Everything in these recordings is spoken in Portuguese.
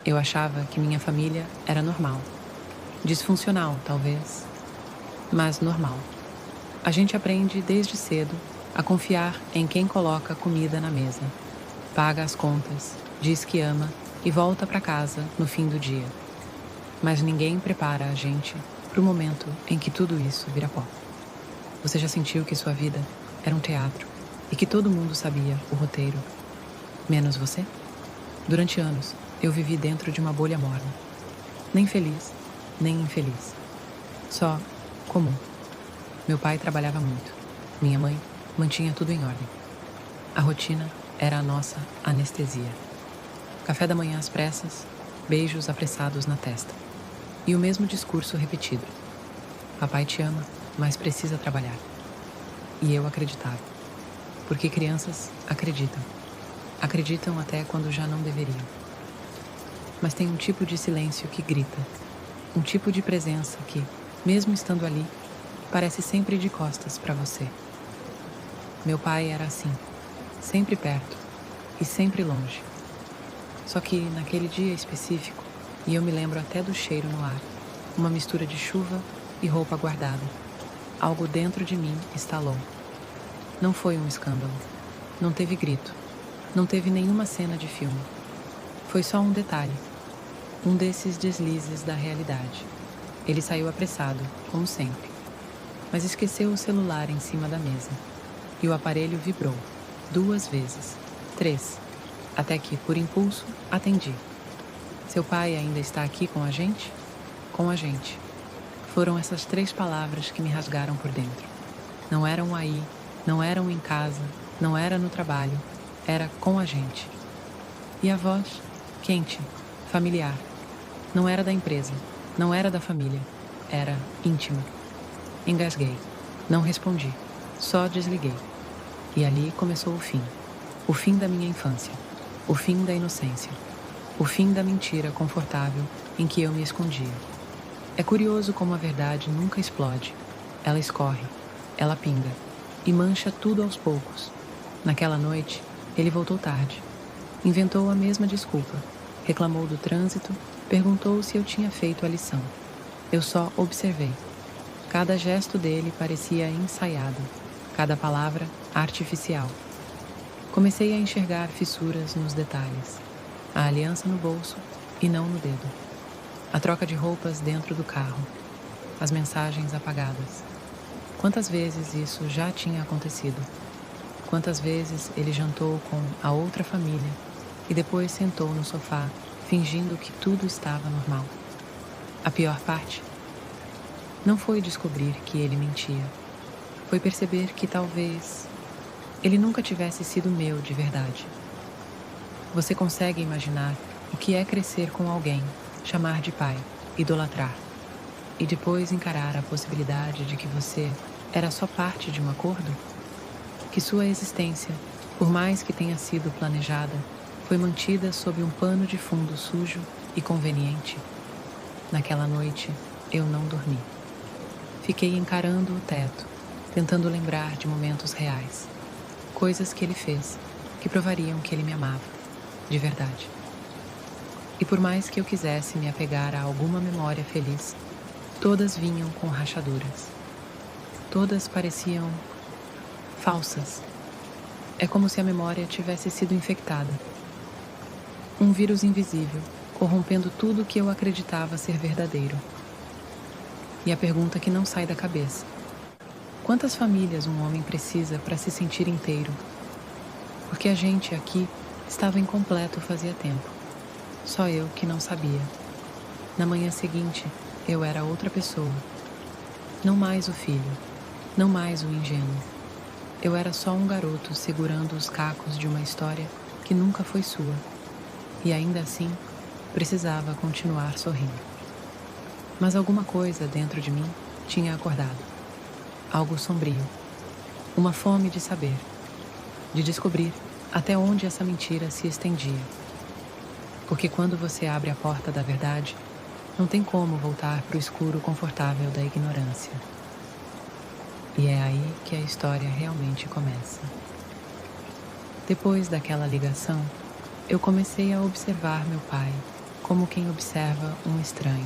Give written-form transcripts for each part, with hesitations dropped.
Eu achava que minha família era normal. Disfuncional, talvez, mas normal. A gente aprende desde cedo a confiar em quem coloca comida na mesa, paga as contas, diz que ama e volta para casa no fim do dia. Mas ninguém prepara a gente para o momento em que tudo isso vira pó. Você já sentiu que sua vida era um teatro e que todo mundo sabia o roteiro, menos você? Durante anos, eu vivi dentro de uma bolha morna. Nem feliz, nem infeliz. Só comum. Meu pai trabalhava muito. Minha mãe mantinha tudo em ordem. A rotina era a nossa anestesia. Café da manhã às pressas, beijos apressados na testa. E o mesmo discurso repetido. Papai te ama, mas precisa trabalhar. E eu acreditava. Porque crianças acreditam. Acreditam até quando já não deveriam. Mas tem um tipo de silêncio que grita. Um tipo de presença que, mesmo estando ali, parece sempre de costas para você. Meu pai era assim, sempre perto e sempre longe. Só que naquele dia específico, e eu me lembro até do cheiro no ar, uma mistura de chuva e roupa guardada, algo dentro de mim estalou. Não foi um escândalo, não teve grito, não teve nenhuma cena de filme. Foi só um detalhe, um desses deslizes da realidade. Ele saiu apressado, como sempre, mas esqueceu o celular em cima da mesa. E o aparelho vibrou, 2 vezes, 3, até que, por impulso, atendi. Seu pai ainda está aqui com a gente? Com a gente. Foram essas 3 palavras que me rasgaram por dentro. Não eram aí, não eram em casa, não era no trabalho, era com a gente. E a voz, quente, familiar. Não era da empresa, não era da família, era íntima. Engasguei, não respondi, só desliguei. E ali começou o fim da minha infância, o fim da inocência, o fim da mentira confortável em que eu me escondia. É curioso como a verdade nunca explode, ela escorre, ela pinga e mancha tudo aos poucos. Naquela noite, ele voltou tarde, inventou a mesma desculpa, reclamou do trânsito, perguntou se eu tinha feito a lição. Eu só observei. Cada gesto dele parecia ensaiado, cada palavra artificial. Comecei a enxergar fissuras nos detalhes, a aliança no bolso e não no dedo, a troca de roupas dentro do carro, as mensagens apagadas. Quantas vezes isso já tinha acontecido? Quantas vezes ele jantou com a outra família e depois sentou no sofá, fingindo que tudo estava normal? A pior parte não foi descobrir que ele mentia. Foi perceber que talvez ele nunca tivesse sido meu de verdade. Você consegue imaginar o que é crescer com alguém, chamar de pai, idolatrar, e depois encarar a possibilidade de que você era só parte de um acordo? Que sua existência, por mais que tenha sido planejada, foi mantida sob um pano de fundo sujo e conveniente? Naquela noite, eu não dormi. Fiquei encarando o teto, tentando lembrar de momentos reais, coisas que ele fez, que provariam que ele me amava, de verdade. E por mais que eu quisesse me apegar a alguma memória feliz, todas vinham com rachaduras. Todas pareciam falsas. É como se a memória tivesse sido infectada. Um vírus invisível, corrompendo tudo que eu acreditava ser verdadeiro. E a pergunta que não sai da cabeça: quantas famílias um homem precisa para se sentir inteiro? Porque a gente aqui estava incompleto fazia tempo. Só eu que não sabia. Na manhã seguinte, eu era outra pessoa. Não mais o filho, não mais o ingênuo. Eu era só um garoto segurando os cacos de uma história que nunca foi sua. E ainda assim, precisava continuar sorrindo. Mas alguma coisa dentro de mim tinha acordado. Algo sombrio. Uma fome de saber. De descobrir até onde essa mentira se estendia. Porque quando você abre a porta da verdade, não tem como voltar para o escuro confortável da ignorância. E é aí que a história realmente começa. Depois daquela ligação, eu comecei a observar meu pai como quem observa um estranho.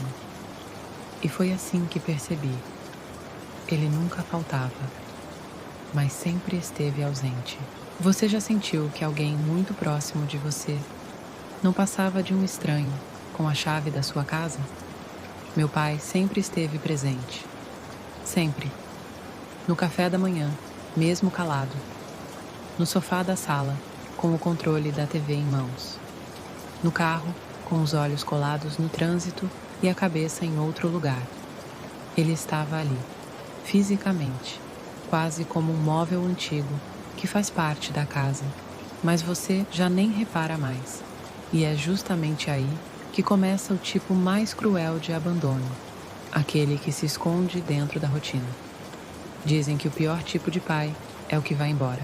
E foi assim que percebi. Ele nunca faltava, mas sempre esteve ausente. Você já sentiu que alguém muito próximo de você não passava de um estranho com a chave da sua casa? Meu pai sempre esteve presente. Sempre. No café da manhã, mesmo calado. No sofá da sala, com o controle da TV em mãos. No carro, com os olhos colados no trânsito e a cabeça em outro lugar. Ele estava ali, fisicamente, quase como um móvel antigo que faz parte da casa, mas você já nem repara mais. E é justamente aí que começa o tipo mais cruel de abandono, aquele que se esconde dentro da rotina. Dizem que o pior tipo de pai é o que vai embora.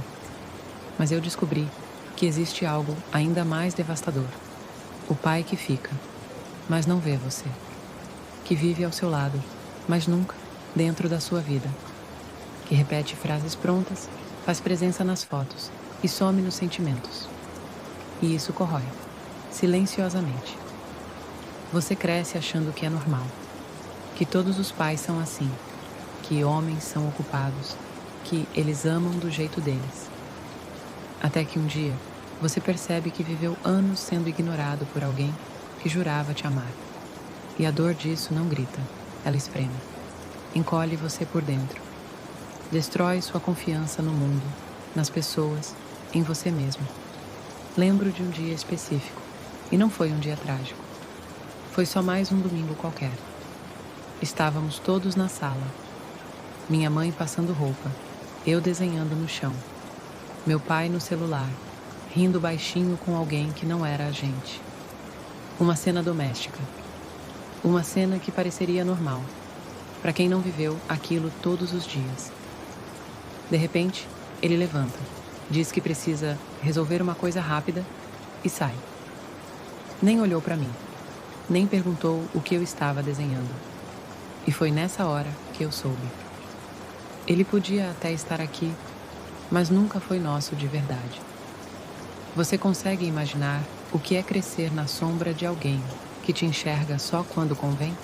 Mas eu descobri que existe algo ainda mais devastador. O pai que fica, mas não vê você. Que vive ao seu lado, mas nunca dentro da sua vida. Que repete frases prontas, faz presença nas fotos e some nos sentimentos. E isso corrói, silenciosamente. Você cresce achando que é normal, que todos os pais são assim, que homens são ocupados, que eles amam do jeito deles. Até que um dia, você percebe que viveu anos sendo ignorado por alguém que jurava te amar. E a dor disso não grita, ela espreme. Encolhe você por dentro. Destrói sua confiança no mundo, nas pessoas, em você mesmo. Lembro de um dia específico, e não foi um dia trágico. Foi só mais um domingo qualquer. Estávamos todos na sala. Minha mãe passando roupa, eu desenhando no chão. Meu pai no celular, rindo baixinho com alguém que não era a gente. Uma cena doméstica. Uma cena que pareceria normal, para quem não viveu aquilo todos os dias. De repente, ele levanta, diz que precisa resolver uma coisa rápida e sai. Nem olhou para mim, nem perguntou o que eu estava desenhando. E foi nessa hora que eu soube. Ele podia até estar aqui, mas nunca foi nosso de verdade. Você consegue imaginar o que é crescer na sombra de alguém que te enxerga só quando convém?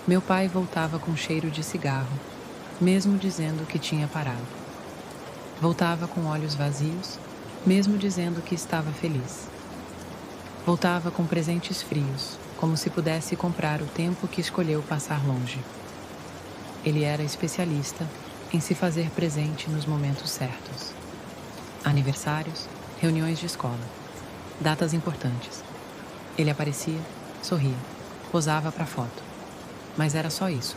Meu pai voltava com cheiro de cigarro, mesmo dizendo que tinha parado. Voltava com olhos vazios, mesmo dizendo que estava feliz. Voltava com presentes frios, como se pudesse comprar o tempo que escolheu passar longe. Ele era especialista em se fazer presente nos momentos certos. Aniversários, reuniões de escola, datas importantes. Ele aparecia, sorria, posava para foto. Mas era só isso,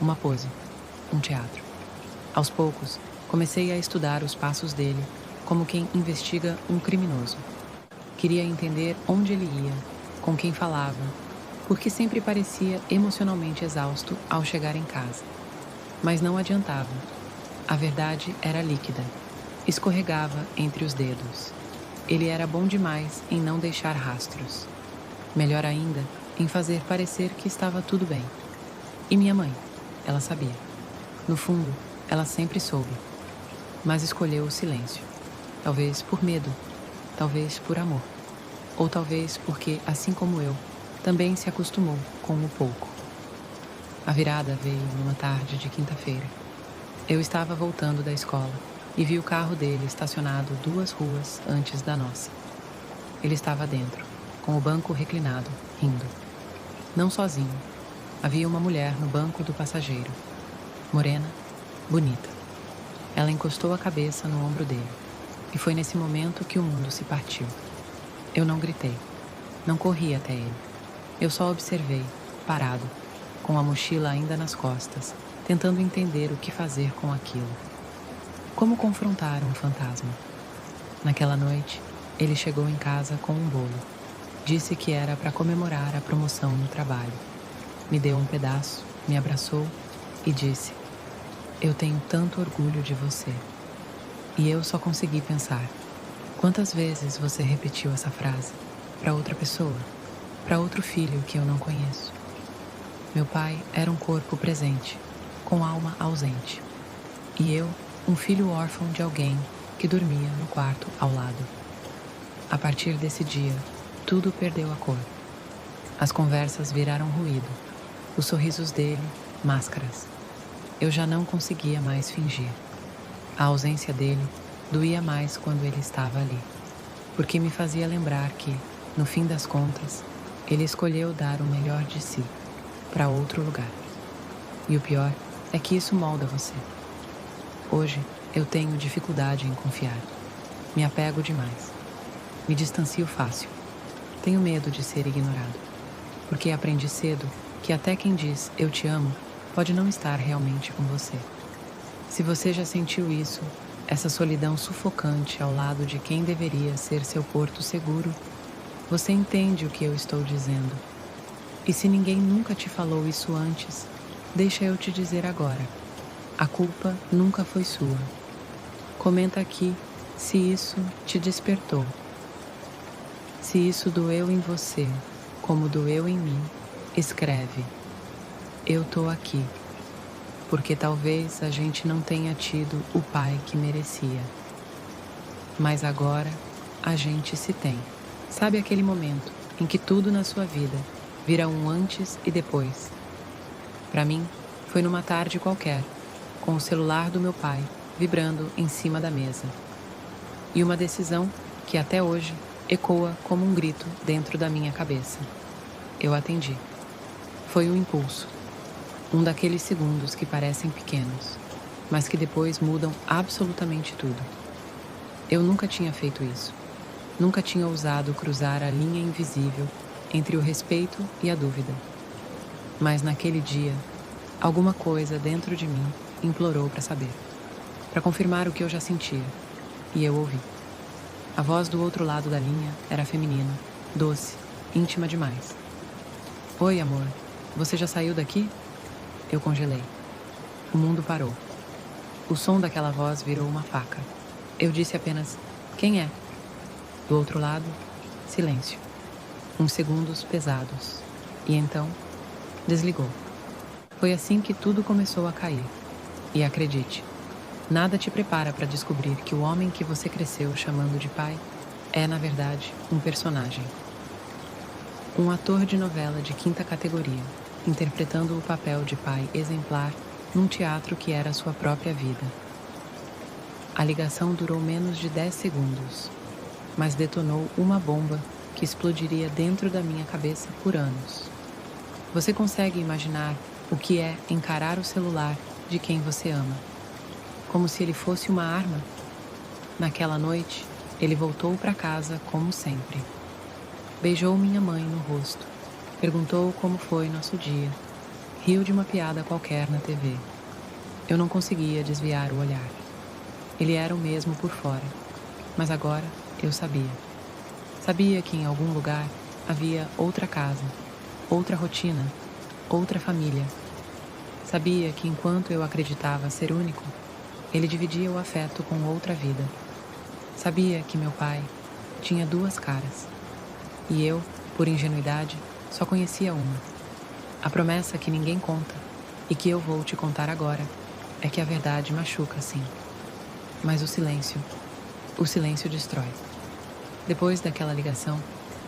uma pose, um teatro. Aos poucos, comecei a estudar os passos dele como quem investiga um criminoso. Queria entender onde ele ia, com quem falava, porque sempre parecia emocionalmente exausto ao chegar em casa. Mas não adiantava. A verdade era líquida, escorregava entre os dedos. Ele era bom demais em não deixar rastros. Melhor ainda, em fazer parecer que estava tudo bem. E minha mãe, ela sabia. No fundo, ela sempre soube. Mas escolheu o silêncio. Talvez por medo, talvez por amor. Ou talvez porque, assim como eu, também se acostumou com o pouco. A virada veio numa tarde de quinta-feira. Eu estava voltando da escola e vi o carro dele estacionado 2 ruas antes da nossa. Ele estava dentro, com o banco reclinado, rindo. Não sozinho. Havia uma mulher no banco do passageiro. Morena, bonita. Ela encostou a cabeça no ombro dele. E foi nesse momento que o mundo se partiu. Eu não gritei. Não corri até ele. Eu só observei, parado, com a mochila ainda nas costas, tentando entender o que fazer com aquilo. Como confrontar um fantasma? Naquela noite, ele chegou em casa com um bolo. Disse que era para comemorar a promoção no trabalho. Me deu um pedaço, me abraçou e disse: "Eu tenho tanto orgulho de você." E eu só consegui pensar: quantas vezes você repetiu essa frase para outra pessoa, para outro filho que eu não conheço? Meu pai era um corpo presente, com alma ausente. E eu, um filho órfão de alguém que dormia no quarto ao lado. A partir desse dia, tudo perdeu a cor. As conversas viraram ruído, os sorrisos dele, máscaras. Eu já não conseguia mais fingir. A ausência dele doía mais quando ele estava ali, porque me fazia lembrar que, no fim das contas, ele escolheu dar o melhor de si para outro lugar. E o pior é que isso molda você. Hoje eu tenho dificuldade em confiar. Me apego demais. Me distancio fácil. Tenho medo de ser ignorado, porque aprendi cedo que até quem diz eu te amo pode não estar realmente com você. Se você já sentiu isso, essa solidão sufocante ao lado de quem deveria ser seu porto seguro, você entende o que eu estou dizendo. E se ninguém nunca te falou isso antes, deixa eu te dizer agora. A culpa nunca foi sua. Comenta aqui se isso te despertou. Se isso doeu em você, como doeu em mim, escreve. Eu tô aqui. Porque talvez a gente não tenha tido o pai que merecia. Mas agora a gente se tem. Sabe aquele momento em que tudo na sua vida vira um antes e depois? Para mim, foi numa tarde qualquer, com o celular do meu pai vibrando em cima da mesa. E uma decisão que até hoje ecoa como um grito dentro da minha cabeça. Eu atendi. Foi um impulso. Um daqueles segundos que parecem pequenos, mas que depois mudam absolutamente tudo. Eu nunca tinha feito isso. Nunca tinha ousado cruzar a linha invisível entre o respeito e a dúvida. Mas naquele dia, alguma coisa dentro de mim implorou para saber, para confirmar o que eu já sentia, e eu ouvi. A voz do outro lado da linha era feminina, doce, íntima demais. Oi, amor, você já saiu daqui? Eu congelei. O mundo parou. O som daquela voz virou uma faca. Eu disse apenas, quem é? Do outro lado, silêncio. Uns segundos pesados. E então, desligou. Foi assim que tudo começou a cair. E acredite, nada te prepara para descobrir que o homem que você cresceu chamando de pai é, na verdade, um personagem. Um ator de novela de quinta categoria, interpretando o papel de pai exemplar num teatro que era sua própria vida. A ligação durou menos de 10 segundos, mas detonou uma bomba que explodiria dentro da minha cabeça por anos. Você consegue imaginar o que é encarar o celular de quem você ama, como se ele fosse uma arma? Naquela noite, ele voltou para casa como sempre. Beijou minha mãe no rosto, perguntou como foi nosso dia, riu de uma piada qualquer na TV. Eu não conseguia desviar o olhar. Ele era o mesmo por fora, mas agora eu sabia. Sabia que em algum lugar havia outra casa, outra rotina, outra família. Sabia que enquanto eu acreditava ser único, ele dividia o afeto com outra vida. Sabia que meu pai tinha duas caras. E eu, por ingenuidade, só conhecia uma. A promessa que ninguém conta, e que eu vou te contar agora, é que a verdade machuca, sim. Mas o silêncio destrói. Depois daquela ligação,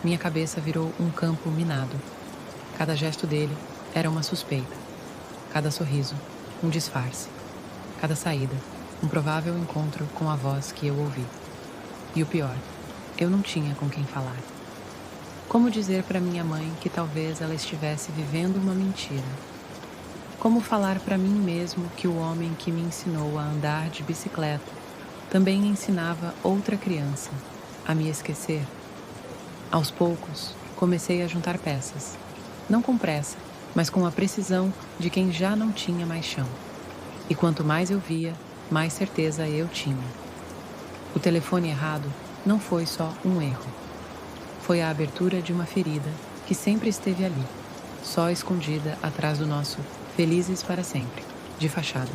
minha cabeça virou um campo minado. Cada gesto dele era uma suspeita. Cada sorriso, um disfarce. Cada saída, um provável encontro com a voz que eu ouvi. E o pior, eu não tinha com quem falar. Como dizer para minha mãe que talvez ela estivesse vivendo uma mentira? Como falar para mim mesmo que o homem que me ensinou a andar de bicicleta também ensinava outra criança a me esquecer? Aos poucos, comecei a juntar peças. Não com pressa, mas com a precisão de quem já não tinha mais chão. E quanto mais eu via, mais certeza eu tinha. O telefone errado não foi só um erro. Foi a abertura de uma ferida que sempre esteve ali, só escondida atrás do nosso felizes para sempre, de fachada.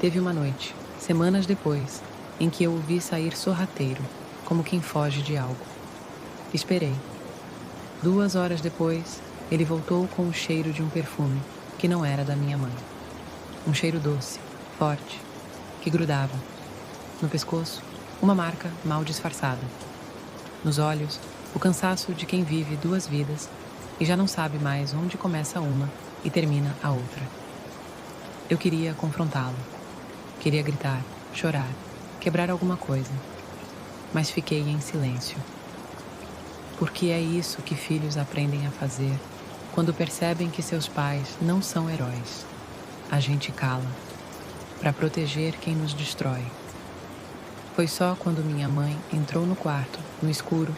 Teve uma noite, semanas depois, em que eu o vi sair sorrateiro, como quem foge de algo. Esperei. 2 horas depois, ele voltou com o cheiro de um perfume que não era da minha mãe. Um cheiro doce, forte, que grudava. No pescoço, uma marca mal disfarçada. Nos olhos, o cansaço de quem vive 2 vidas e já não sabe mais onde começa uma e termina a outra. Eu queria confrontá-lo. Queria gritar, chorar, quebrar alguma coisa. Mas fiquei em silêncio. Porque é isso que filhos aprendem a fazer quando percebem que seus pais não são heróis. A gente cala, para proteger quem nos destrói. Foi só quando minha mãe entrou no quarto, no escuro,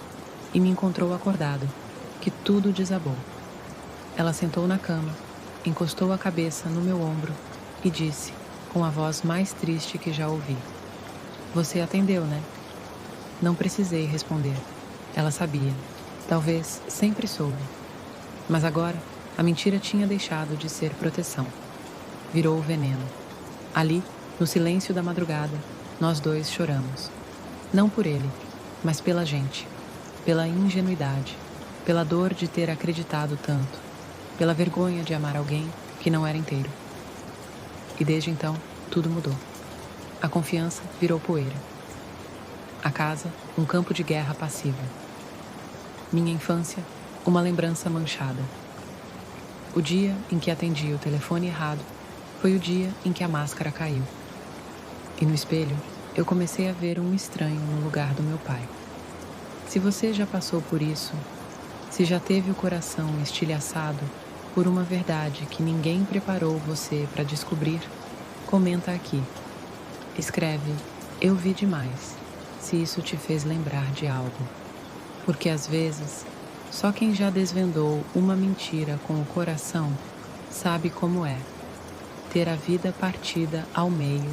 e me encontrou acordado, que tudo desabou. Ela sentou na cama, encostou a cabeça no meu ombro e disse, com a voz mais triste que já ouvi: "Você atendeu, né?" Não precisei responder. Ela sabia. Talvez sempre soube. Mas agora, a mentira tinha deixado de ser proteção. Virou veneno. Ali, no silêncio da madrugada, nós dois choramos. Não por ele, mas pela gente. Pela ingenuidade. Pela dor de ter acreditado tanto. Pela vergonha de amar alguém que não era inteiro. E desde então, tudo mudou. A confiança virou poeira. A casa, um campo de guerra passiva. Minha infância, uma lembrança manchada. O dia em que atendi o telefone errado foi o dia em que a máscara caiu. E no espelho, eu comecei a ver um estranho no lugar do meu pai. Se você já passou por isso, se já teve o coração estilhaçado por uma verdade que ninguém preparou você para descobrir, comenta aqui. Escreve, eu vi demais, se isso te fez lembrar de algo. Porque às vezes, só quem já desvendou uma mentira com o coração sabe como é ter a vida partida ao meio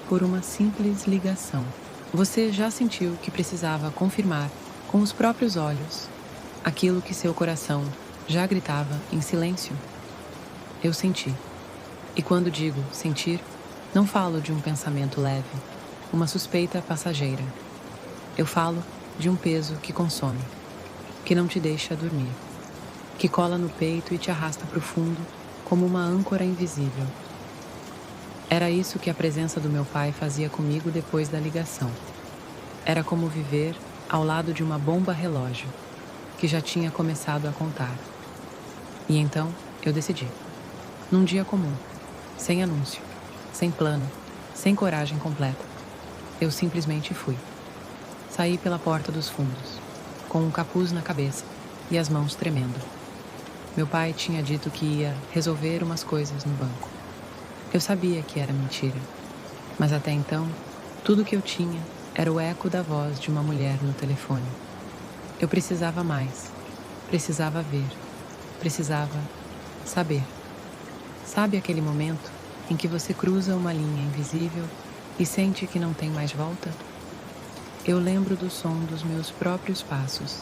por uma simples ligação. Você já sentiu que precisava confirmar com os próprios olhos aquilo que seu coração já gritava em silêncio? Eu senti. E quando digo sentir, não falo de um pensamento leve, uma suspeita passageira. Eu falo de um peso que consome, que não te deixa dormir, que cola no peito e te arrasta para o fundo como uma âncora invisível. Era isso que a presença do meu pai fazia comigo depois da ligação. Era como viver ao lado de uma bomba relógio, que já tinha começado a contar. E então eu decidi. Num dia comum, sem anúncio, sem plano, sem coragem completa, eu simplesmente fui. Saí pela porta dos fundos, com um capuz na cabeça e as mãos tremendo. Meu pai tinha dito que ia resolver umas coisas no banco. Eu sabia que era mentira, mas até então, tudo que eu tinha era o eco da voz de uma mulher no telefone. Eu precisava mais, precisava ver, precisava saber. Sabe aquele momento em que você cruza uma linha invisível e sente que não tem mais volta? Eu lembro do som dos meus próprios passos,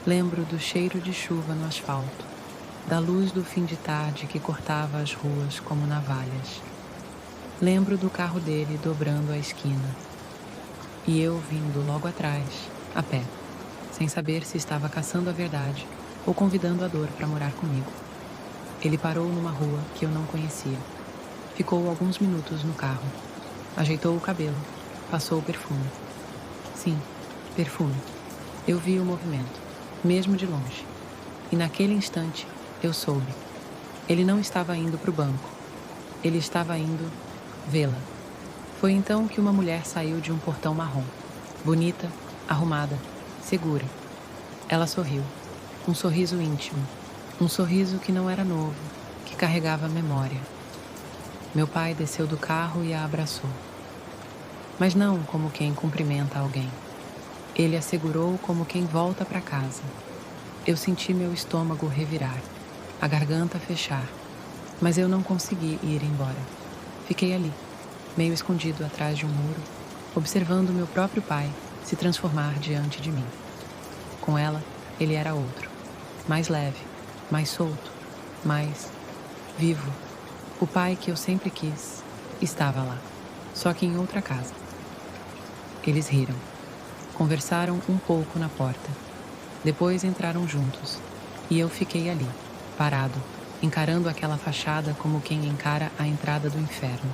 lembro do cheiro de chuva no asfalto, da luz do fim de tarde que cortava as ruas como navalhas. Lembro do carro dele dobrando a esquina. E eu vindo logo atrás, a pé, sem saber se estava caçando a verdade ou convidando a dor para morar comigo. Ele parou numa rua que eu não conhecia. Ficou alguns minutos no carro. Ajeitou o cabelo, passou o perfume. Sim, perfume. Eu vi o movimento, mesmo de longe. E naquele instante, eu soube. Ele não estava indo para o banco. Ele estava indo vê-la. Foi então que uma mulher saiu de um portão marrom. Bonita, arrumada, segura. Ela sorriu. Um sorriso íntimo. Um sorriso que não era novo, que carregava memória. Meu pai desceu do carro e a abraçou. Mas não como quem cumprimenta alguém. Ele a segurou como quem volta para casa. Eu senti meu estômago revirar, a garganta fechar, mas eu não consegui ir embora. Fiquei ali, meio escondido atrás de um muro, observando meu próprio pai se transformar diante de mim. Com ela, ele era outro, mais leve, mais solto, mais vivo. O pai que eu sempre quis estava lá, só que em outra casa. Eles riram, conversaram um pouco na porta. Depois entraram juntos, e eu fiquei ali, parado, encarando aquela fachada como quem encara a entrada do inferno.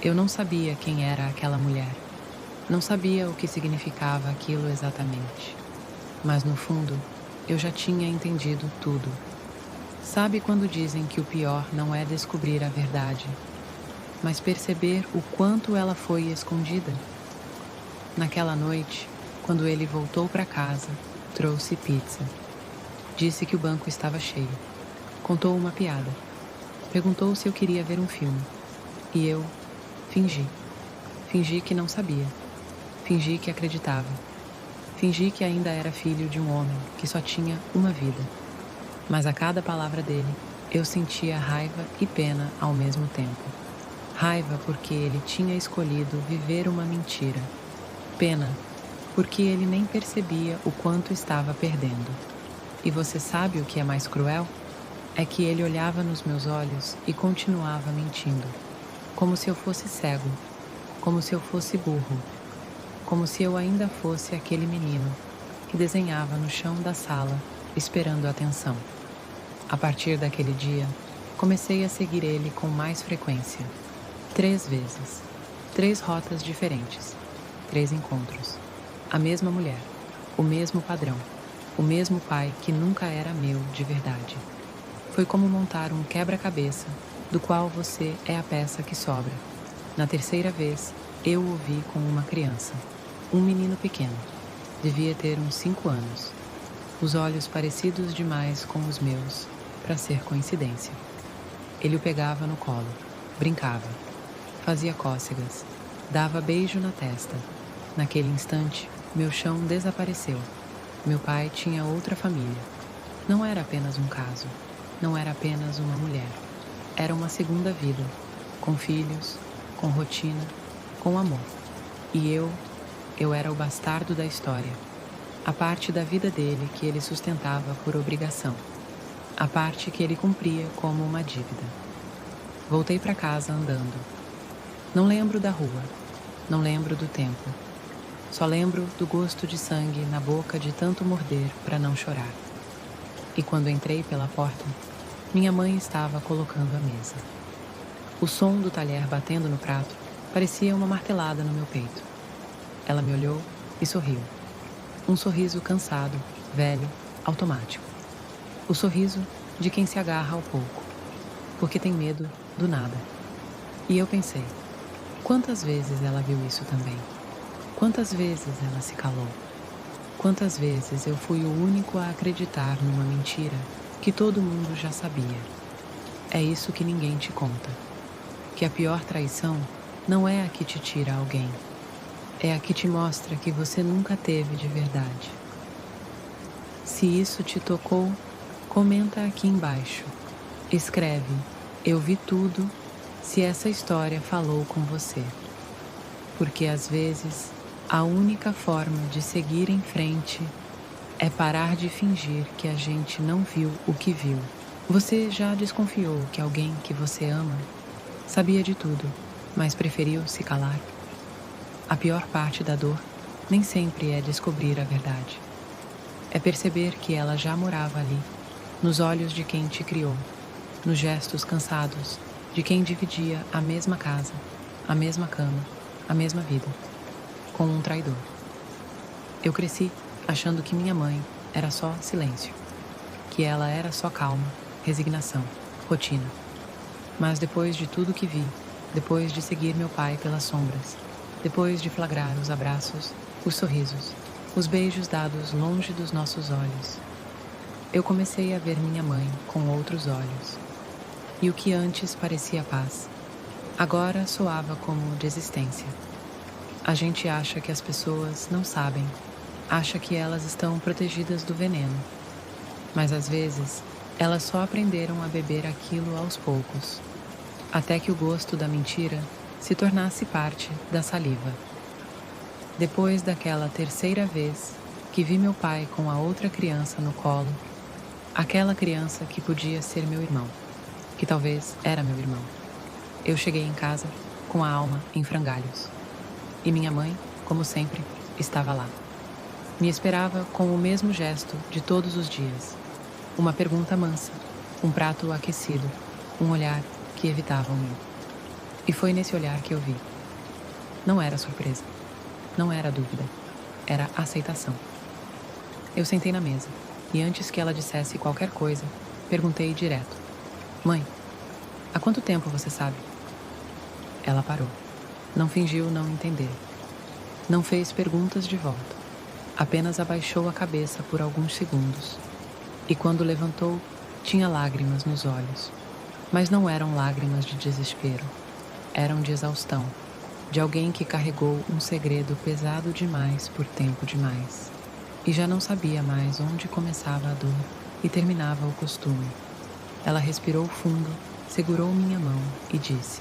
Eu não sabia quem era aquela mulher, não sabia o que significava aquilo exatamente, mas no fundo, eu já tinha entendido tudo. Sabe quando dizem que o pior não é descobrir a verdade, mas perceber o quanto ela foi escondida? Naquela noite, quando ele voltou para casa, trouxe pizza. Disse que o banco estava cheio. Contou uma piada. Perguntou se eu queria ver um filme. E eu fingi. Fingi que não sabia. Fingi que acreditava. Fingi que ainda era filho de um homem que só tinha uma vida. Mas a cada palavra dele, eu sentia raiva e pena ao mesmo tempo. Raiva porque ele tinha escolhido viver uma mentira. Pena porque ele nem percebia o quanto estava perdendo. E você sabe o que é mais cruel? É que ele olhava nos meus olhos e continuava mentindo. Como se eu fosse cego. Como se eu fosse burro. Como se eu ainda fosse aquele menino que desenhava no chão da sala, esperando atenção. A partir daquele dia, comecei a seguir ele com mais frequência. 3 vezes. 3 rotas diferentes. 3 encontros. A mesma mulher. O mesmo padrão. O mesmo pai que nunca era meu de verdade. Foi como montar um quebra-cabeça do qual você é a peça que sobra. Na terceira vez, eu o vi com uma criança. Um menino pequeno. Devia ter uns 5 anos. Os olhos parecidos demais com os meus para ser coincidência. Ele o pegava no colo, brincava, fazia cócegas, dava beijo na testa. Naquele instante, meu chão desapareceu. Meu pai tinha outra família. Não era apenas um caso, não era apenas uma mulher. Era uma segunda vida, com filhos, com rotina, com amor. E eu era o bastardo da história. A parte da vida dele que ele sustentava por obrigação. A parte que ele cumpria como uma dívida. Voltei para casa andando. Não lembro da rua. Não lembro do tempo. Só lembro do gosto de sangue na boca de tanto morder para não chorar. E quando entrei pela porta, minha mãe estava colocando a mesa. O som do talher batendo no prato parecia uma martelada no meu peito. Ela me olhou e sorriu. Um sorriso cansado, velho, automático. O sorriso de quem se agarra ao pouco, porque tem medo do nada. E eu pensei, quantas vezes ela viu isso também? Quantas vezes ela se calou? Quantas vezes eu fui o único a acreditar numa mentira que todo mundo já sabia? É isso que ninguém te conta. Que a pior traição não é a que te tira alguém. É a que te mostra que você nunca teve de verdade. Se isso te tocou, comenta aqui embaixo. Escreve, eu vi tudo, se essa história falou com você. Porque às vezes, a única forma de seguir em frente é parar de fingir que a gente não viu o que viu. Você já desconfiou que alguém que você ama sabia de tudo, mas preferiu se calar? A pior parte da dor nem sempre é descobrir a verdade. É perceber que ela já morava ali, nos olhos de quem te criou, nos gestos cansados de quem dividia a mesma casa, a mesma cama, a mesma vida, com um traidor. Eu cresci achando que minha mãe era só silêncio, que ela era só calma, resignação, rotina. Mas depois de tudo que vi, depois de seguir meu pai pelas sombras, depois de flagrar os abraços, os sorrisos, os beijos dados longe dos nossos olhos, eu comecei a ver minha mãe com outros olhos. E o que antes parecia paz, agora soava como desistência. A gente acha que as pessoas não sabem, acha que elas estão protegidas do veneno. Mas às vezes, elas só aprenderam a beber aquilo aos poucos, até que o gosto da mentira se tornasse parte da saliva. Depois daquela terceira vez que vi meu pai com a outra criança no colo, aquela criança que podia ser meu irmão, que talvez era meu irmão, eu cheguei em casa com a alma em frangalhos. E minha mãe, como sempre, estava lá. Me esperava com o mesmo gesto de todos os dias. Uma pergunta mansa, um prato aquecido, um olhar que evitava o meu. E foi nesse olhar que eu vi. Não era surpresa, não era dúvida, era aceitação. Eu sentei na mesa, e antes que ela dissesse qualquer coisa, perguntei direto: Mãe, há quanto tempo você sabe? Ela parou. Não fingiu não entender. Não fez perguntas de volta. Apenas abaixou a cabeça por alguns segundos. E quando levantou, tinha lágrimas nos olhos. Mas não eram lágrimas de desespero. Eram de exaustão. De alguém que carregou um segredo pesado demais por tempo demais. E já não sabia mais onde começava a dor e terminava o costume. Ela respirou fundo, segurou minha mão e disse: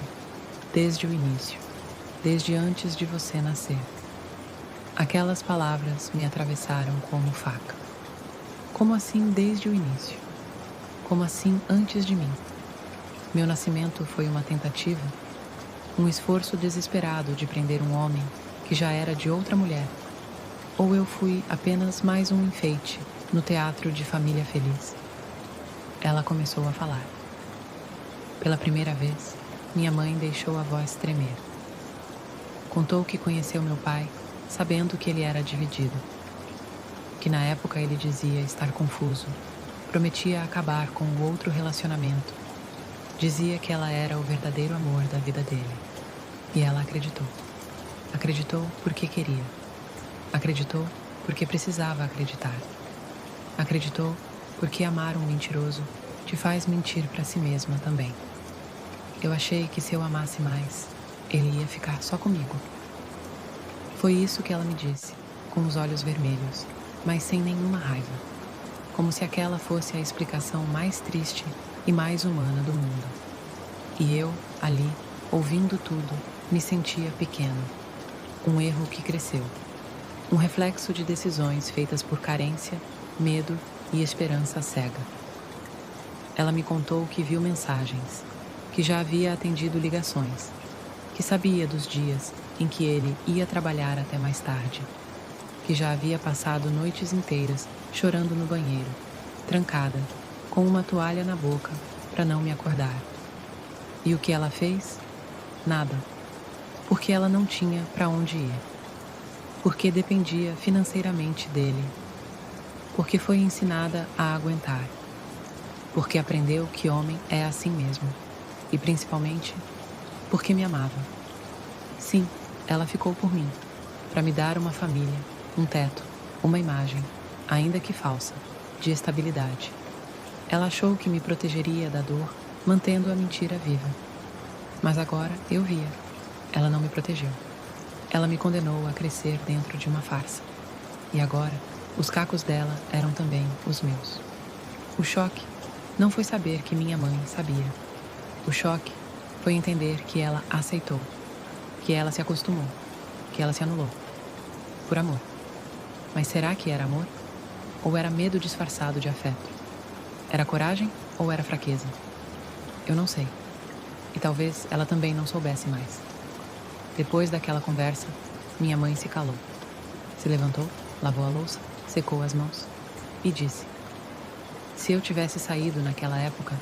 Desde o início, desde antes de você nascer. Aquelas palavras me atravessaram como faca. Como assim desde o início? Como assim antes de mim? Meu nascimento foi uma tentativa? Um esforço desesperado de prender um homem que já era de outra mulher? Ou eu fui apenas mais um enfeite no teatro de família feliz? Ela começou a falar. Pela primeira vez, minha mãe deixou a voz tremer. Contou que conheceu meu pai, sabendo que ele era dividido. Que na época ele dizia estar confuso, prometia acabar com o outro relacionamento. Dizia que ela era o verdadeiro amor da vida dele. E ela acreditou. Acreditou porque queria. Acreditou porque precisava acreditar. Acreditou porque amar um mentiroso te faz mentir para si mesma também. Eu achei que se eu amasse mais, ele ia ficar só comigo. Foi isso que ela me disse, com os olhos vermelhos, mas sem nenhuma raiva. Como se aquela fosse a explicação mais triste e mais humana do mundo. E eu, ali, ouvindo tudo, me sentia pequeno. Um erro que cresceu. Um reflexo de decisões feitas por carência, medo e esperança cega. Ela me contou que viu mensagens, que já havia atendido ligações, que sabia dos dias em que ele ia trabalhar até mais tarde, que já havia passado noites inteiras chorando no banheiro, trancada, com uma toalha na boca para não me acordar. E o que ela fez? Nada, porque ela não tinha para onde ir, porque dependia financeiramente dele, porque foi ensinada a aguentar, porque aprendeu que homem é assim mesmo, e principalmente porque me amava. Sim, ela ficou por mim, para me dar uma família, um teto, uma imagem, ainda que falsa, de estabilidade. Ela achou que me protegeria da dor, mantendo a mentira viva. Mas agora eu via. Ela não me protegeu. Ela me condenou a crescer dentro de uma farsa. E agora, os cacos dela eram também os meus. O choque não foi saber que minha mãe sabia. O choque foi entender que ela aceitou, que ela se acostumou, que ela se anulou. Por amor. Mas será que era amor? Ou era medo disfarçado de afeto? Era coragem ou era fraqueza? Eu não sei. E talvez ela também não soubesse mais. Depois daquela conversa, minha mãe se calou. Se levantou, lavou a louça, secou as mãos e disse: Se eu tivesse saído naquela época,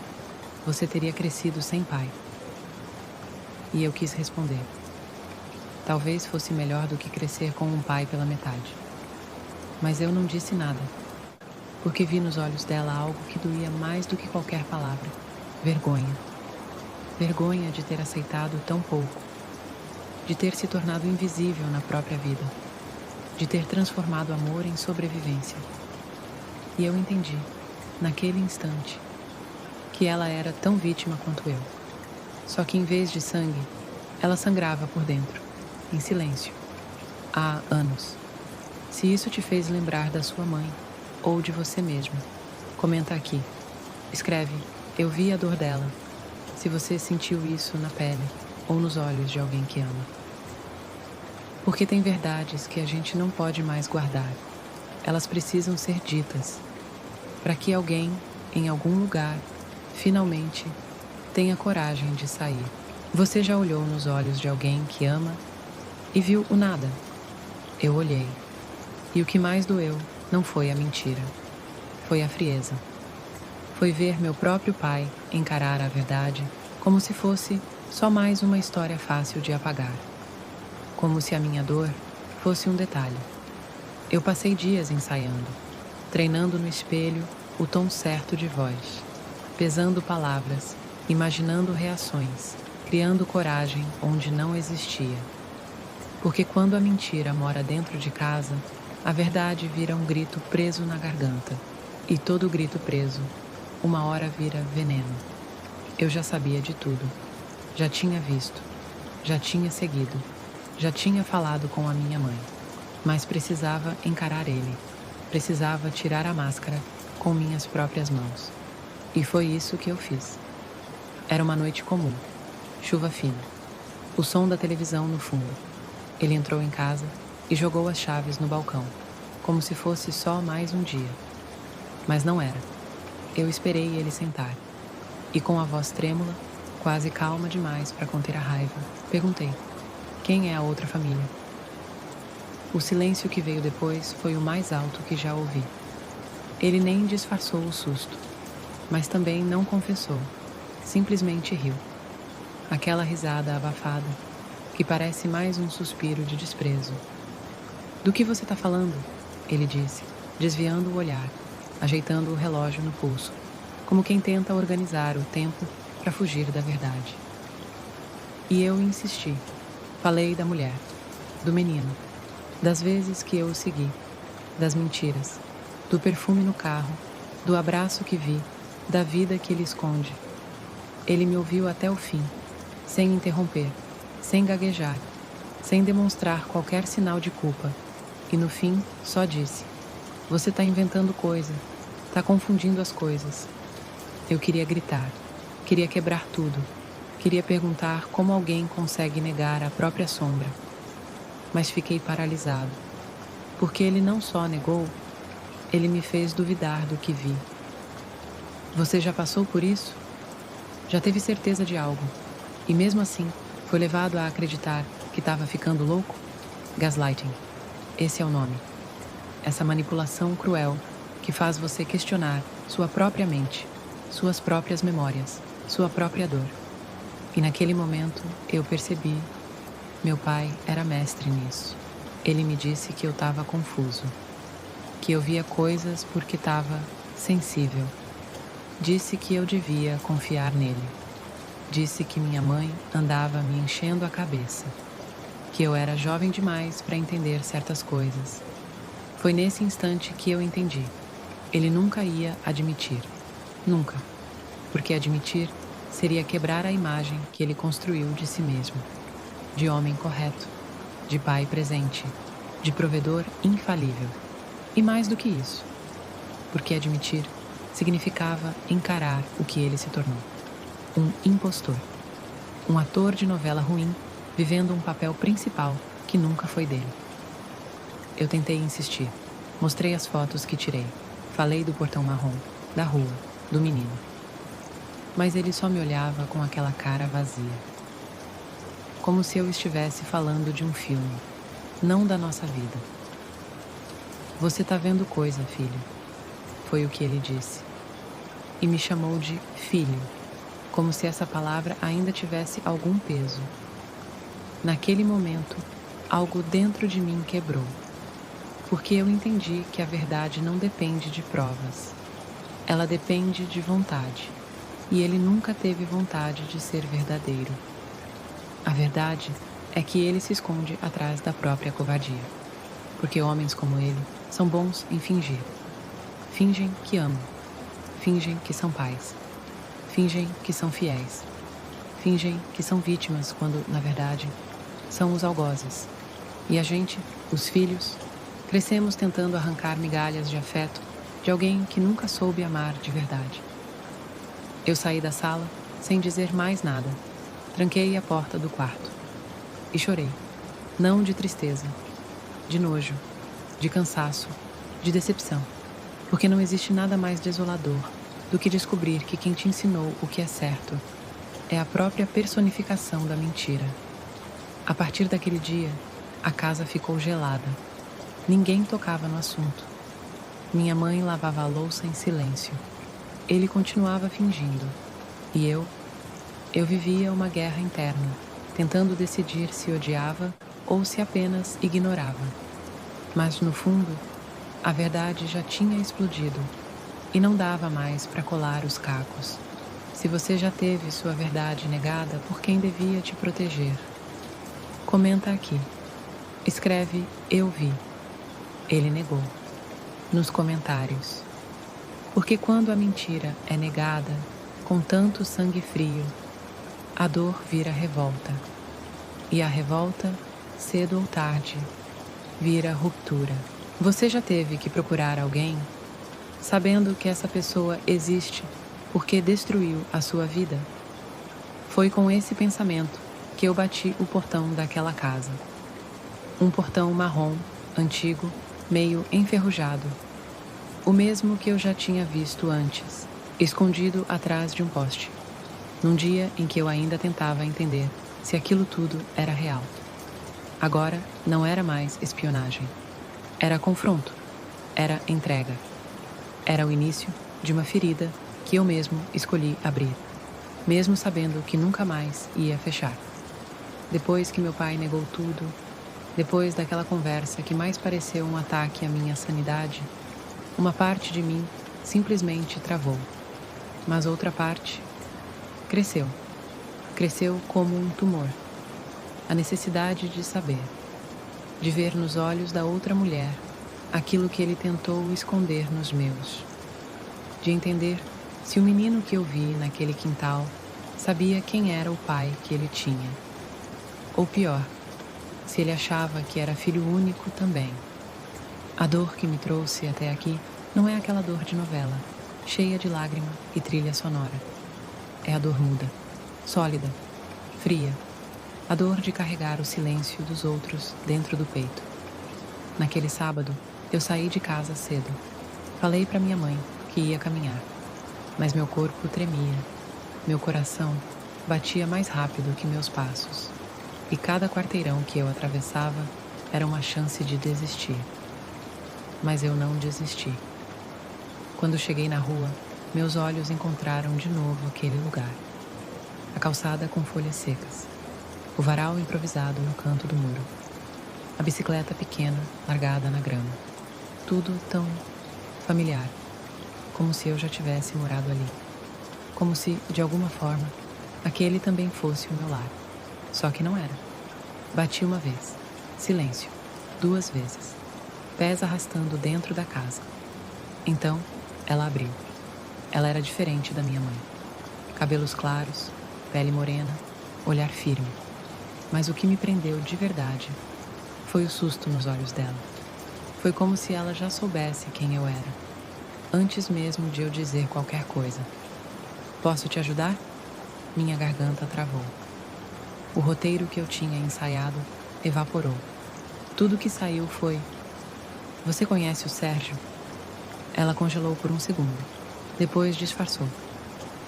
você teria crescido sem pai. E eu quis responder: talvez fosse melhor do que crescer com um pai pela metade. Mas eu não disse nada, porque vi nos olhos dela algo que doía mais do que qualquer palavra: vergonha. Vergonha de ter aceitado tão pouco, de ter se tornado invisível na própria vida, de ter transformado amor em sobrevivência. E eu entendi, naquele instante, que ela era tão vítima quanto eu. Só que em vez de sangue, ela sangrava por dentro, em silêncio, há anos. Se isso te fez lembrar da sua mãe, ou de você mesmo, comenta aqui. Escreve: eu vi a dor dela. Se você sentiu isso na pele ou nos olhos de alguém que ama. Porque tem verdades que a gente não pode mais guardar. Elas precisam ser ditas, para que alguém, em algum lugar, finalmente, tenha coragem de sair. Você já olhou nos olhos de alguém que ama e viu o nada? Eu olhei. E o que mais doeu não foi a mentira, foi a frieza. Foi ver meu próprio pai encarar a verdade como se fosse só mais uma história fácil de apagar. Como se a minha dor fosse um detalhe. Eu passei dias ensaiando, treinando no espelho o tom certo de voz, pesando palavras, imaginando reações, criando coragem onde não existia. Porque quando a mentira mora dentro de casa, a verdade vira um grito preso na garganta. E todo grito preso, uma hora vira veneno. Eu já sabia de tudo. Já tinha visto. Já tinha seguido. Já tinha falado com a minha mãe. Mas precisava encarar ele. Precisava tirar a máscara com minhas próprias mãos. E foi isso que eu fiz. Era uma noite comum. Chuva fina. O som da televisão no fundo. Ele entrou em casa e jogou as chaves no balcão, como se fosse só mais um dia. Mas não era. Eu esperei ele sentar. E com a voz trêmula, quase calma demais para conter a raiva, perguntei: quem é a outra família? O silêncio que veio depois foi o mais alto que já ouvi. Ele nem disfarçou o susto, mas também não confessou. Simplesmente riu. Aquela risada abafada, que parece mais um suspiro de desprezo. Do que você está falando? Ele disse, desviando o olhar, ajeitando o relógio no pulso, como quem tenta organizar o tempo para fugir da verdade. E eu insisti. Falei da mulher, do menino, das vezes que eu o segui, das mentiras, do perfume no carro, do abraço que vi, da vida que ele esconde. Ele me ouviu até o fim, sem interromper, sem gaguejar, sem demonstrar qualquer sinal de culpa. E no fim, só disse: você está inventando coisa, está confundindo as coisas. Eu queria gritar, queria quebrar tudo, queria perguntar como alguém consegue negar a própria sombra. Mas fiquei paralisado, porque ele não só negou, ele me fez duvidar do que vi. Você já passou por isso? Já teve certeza de algo, e mesmo assim foi levado a acreditar que estava ficando louco? Gaslighting. Esse é o nome. Essa manipulação cruel que faz você questionar sua própria mente, suas próprias memórias, sua própria dor. E naquele momento eu percebi, meu pai era mestre nisso. Ele me disse que eu estava confuso, que eu via coisas porque estava sensível. Disse que eu devia confiar nele. Disse que minha mãe andava me enchendo a cabeça, que eu era jovem demais para entender certas coisas. Foi nesse instante que eu entendi. Ele nunca ia admitir. Nunca. Porque admitir seria quebrar a imagem que ele construiu de si mesmo. De homem correto, de pai presente, de provedor infalível. E mais do que isso. Porque admitir significava encarar o que ele se tornou. Um impostor. Um ator de novela ruim vivendo um papel principal que nunca foi dele. Eu tentei insistir. Mostrei as fotos que tirei. Falei do portão marrom, da rua, do menino. Mas ele só me olhava com aquela cara vazia. Como se eu estivesse falando de um filme, não da nossa vida. Você tá vendo coisa, filho. Foi o que ele disse. E me chamou de filho, como se essa palavra ainda tivesse algum peso. Naquele momento, algo dentro de mim quebrou, porque eu entendi que a verdade não depende de provas. Ela depende de vontade, e ele nunca teve vontade de ser verdadeiro. A verdade é que ele se esconde atrás da própria covardia, porque homens como ele são bons em fingir. Fingem que amam, fingem que são pais, fingem que são fiéis, fingem que são vítimas quando, na verdade, são os algozes. E a gente, os filhos, crescemos tentando arrancar migalhas de afeto de alguém que nunca soube amar de verdade. Eu saí da sala sem dizer mais nada. Tranquei a porta do quarto. E chorei. Não de tristeza, de nojo, de cansaço, de decepção. Porque não existe nada mais desolador do que descobrir que quem te ensinou o que é certo é a própria personificação da mentira. A partir daquele dia, a casa ficou gelada. Ninguém tocava no assunto. Minha mãe lavava a louça em silêncio. Ele continuava fingindo. E eu vivia uma guerra interna, tentando decidir se odiava ou se apenas ignorava. Mas, no fundo, a verdade já tinha explodido e não dava mais para colar os cacos. Se você já teve sua verdade negada por quem devia te proteger, comenta aqui. Escreve "Eu vi, ele negou" nos comentários. Porque quando a mentira é negada com tanto sangue frio, a dor vira revolta. E a revolta, cedo ou tarde, vira ruptura. Você já teve que procurar alguém, sabendo que essa pessoa existe porque destruiu a sua vida? Foi com esse pensamento que eu bati o portão daquela casa. Um portão marrom, antigo, meio enferrujado. O mesmo que eu já tinha visto antes, escondido atrás de um poste. Num dia em que eu ainda tentava entender se aquilo tudo era real. Agora não era mais espionagem. Era confronto. Era entrega. Era o início de uma ferida que eu mesmo escolhi abrir, mesmo sabendo que nunca mais ia fechar. Depois que meu pai negou tudo, depois daquela conversa que mais pareceu um ataque à minha sanidade, uma parte de mim simplesmente travou, mas outra parte cresceu. Cresceu como um tumor. A necessidade de saber, de ver nos olhos da outra mulher aquilo que ele tentou esconder nos meus, de entender se o menino que eu vi naquele quintal sabia quem era o pai que ele tinha. Ou pior, se ele achava que era filho único também. A dor que me trouxe até aqui não é aquela dor de novela, cheia de lágrima e trilha sonora. É a dor muda, sólida, fria, a dor de carregar o silêncio dos outros dentro do peito. Naquele sábado, eu saí de casa cedo. Falei para minha mãe que ia caminhar, mas meu corpo tremia, meu coração batia mais rápido que meus passos, e cada quarteirão que eu atravessava era uma chance de desistir. Mas eu não desisti. Quando cheguei na rua, meus olhos encontraram de novo aquele lugar. A calçada com folhas secas, o varal improvisado no canto do muro, a bicicleta pequena largada na grama. Tudo tão familiar, como se eu já tivesse morado ali. Como se, de alguma forma, aquele também fosse o meu lar. Só que não era. Bati uma vez. Silêncio. 2 vezes. Pés arrastando dentro da casa. Então, ela abriu. Ela era diferente da minha mãe. Cabelos claros, pele morena, olhar firme. Mas o que me prendeu de verdade foi o susto nos olhos dela. Foi como se ela já soubesse quem eu era, antes mesmo de eu dizer qualquer coisa. Posso te ajudar? Minha garganta travou. O roteiro que eu tinha ensaiado evaporou. Tudo que saiu foi: você conhece o Sérgio? Ela congelou por um segundo. Depois disfarçou.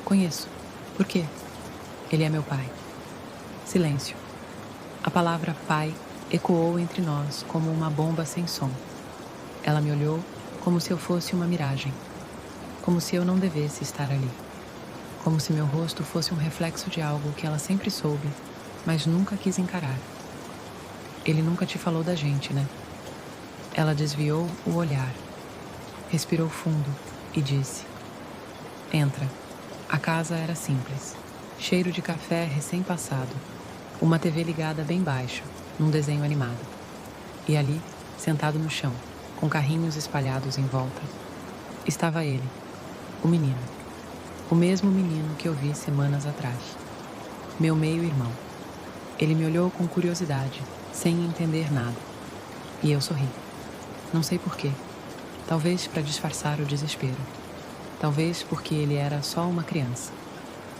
Conheço. Por quê? Ele é meu pai. Silêncio. A palavra pai ecoou entre nós como uma bomba sem som. Ela me olhou como se eu fosse uma miragem. Como se eu não devesse estar ali. Como se meu rosto fosse um reflexo de algo que ela sempre soube, mas nunca quis encarar. Ele nunca te falou da gente, né? Ela desviou o olhar, respirou fundo e disse: entra. A casa era simples. Cheiro de café recém-passado. Uma TV ligada bem baixo, num desenho animado. E ali, sentado no chão, com carrinhos espalhados em volta, estava ele, o menino. O mesmo menino que eu vi semanas atrás. Meu meio-irmão. Ele me olhou com curiosidade, sem entender nada. E eu sorri. Não sei porquê. Talvez para disfarçar o desespero. Talvez porque ele era só uma criança.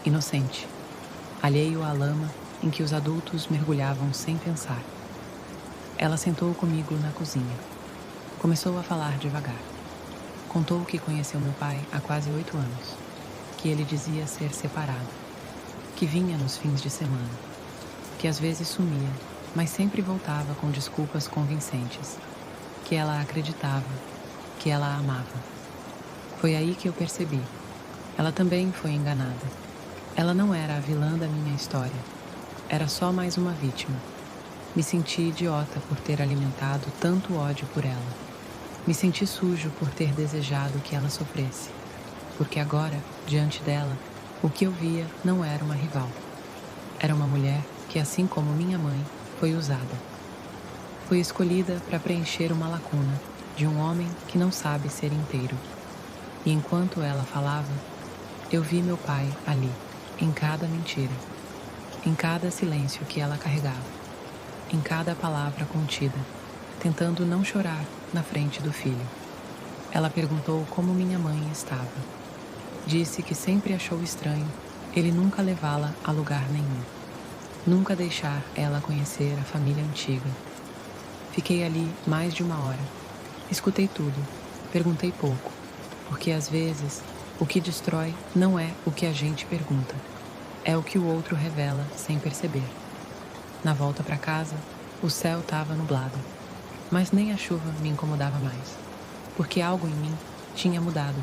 Inocente. Alheio à lama em que os adultos mergulhavam sem pensar. Ela sentou comigo na cozinha. Começou a falar devagar. Contou que conheceu meu pai há quase 8 anos. Que ele dizia ser separado. Que vinha nos fins de semana. Que às vezes sumia, mas sempre voltava com desculpas convincentes. Que ela acreditava. Que ela a amava. Foi aí que eu percebi. Ela também foi enganada. Ela não era a vilã da minha história. Era só mais uma vítima. Me senti idiota por ter alimentado tanto ódio por ela. Me senti sujo por ter desejado que ela sofresse. Porque agora, diante dela, O que eu via não era uma rival. Era uma mulher que, assim como minha mãe, foi usada. Foi escolhida para preencher uma lacuna de um homem que não sabe ser inteiro. E enquanto ela falava, eu vi meu pai ali, em cada mentira, em cada silêncio que ela carregava, em cada palavra contida, tentando não chorar na frente do filho. Ela perguntou como minha mãe estava. Disse que sempre achou estranho ele nunca levá-la a lugar nenhum, nunca deixar ela conhecer a família antiga. Fiquei ali mais de 1 hora. Escutei tudo, perguntei pouco, porque às vezes o que destrói não é o que a gente pergunta, é o que o outro revela sem perceber. Na volta para casa, o céu estava nublado, mas nem a chuva me incomodava mais, porque algo em mim tinha mudado.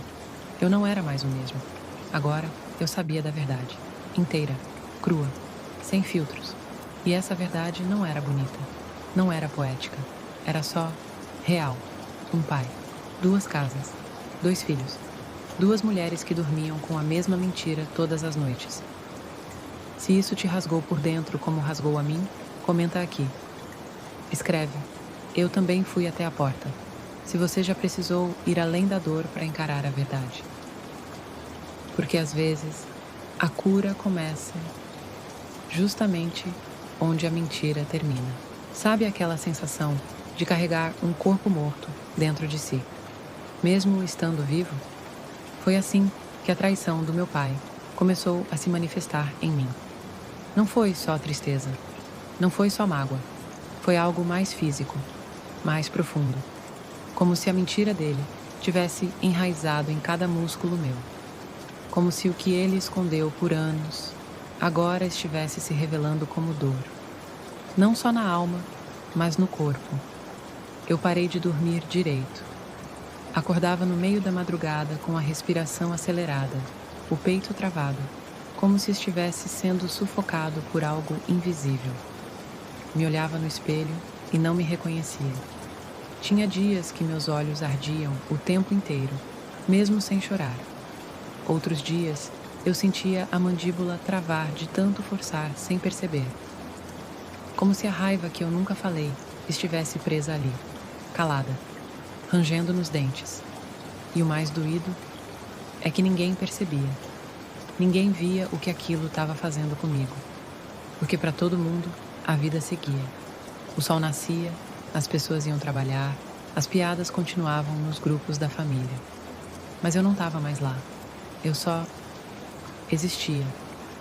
Eu não era mais o mesmo. Agora eu sabia da verdade, inteira, crua, sem filtros. E essa verdade não era bonita, não era poética, era só real. Um pai, 2 casas, 2 filhos, 2 mulheres que dormiam com a mesma mentira todas as noites. Se isso te rasgou por dentro como rasgou a mim, comenta aqui. Escreve. Eu também fui até a porta. Se você já precisou ir além da dor para encarar a verdade. Porque às vezes a cura começa justamente onde a mentira termina. Sabe aquela sensação de carregar um corpo morto dentro de si, mesmo estando vivo? Foi assim que a traição do meu pai começou a se manifestar em mim. Não foi só tristeza, não foi só mágoa, foi algo mais físico, mais profundo, como se a mentira dele tivesse enraizado em cada músculo meu, como se o que ele escondeu por anos agora estivesse se revelando como dor, não só na alma, mas no corpo. Eu parei de dormir direito. Acordava no meio da madrugada com a respiração acelerada, o peito travado, como se estivesse sendo sufocado por algo invisível. Me olhava no espelho e não me reconhecia. Tinha dias que meus olhos ardiam o tempo inteiro, mesmo sem chorar. Outros dias, eu sentia a mandíbula travar de tanto forçar sem perceber. Como se a raiva que eu nunca falei estivesse presa ali, calada, rangendo nos dentes. E o mais doído é que ninguém percebia. Ninguém via o que aquilo estava fazendo comigo. Porque para todo mundo, a vida seguia. O sol nascia, as pessoas iam trabalhar, as piadas continuavam nos grupos da família. Mas eu não estava mais lá. Eu só existia.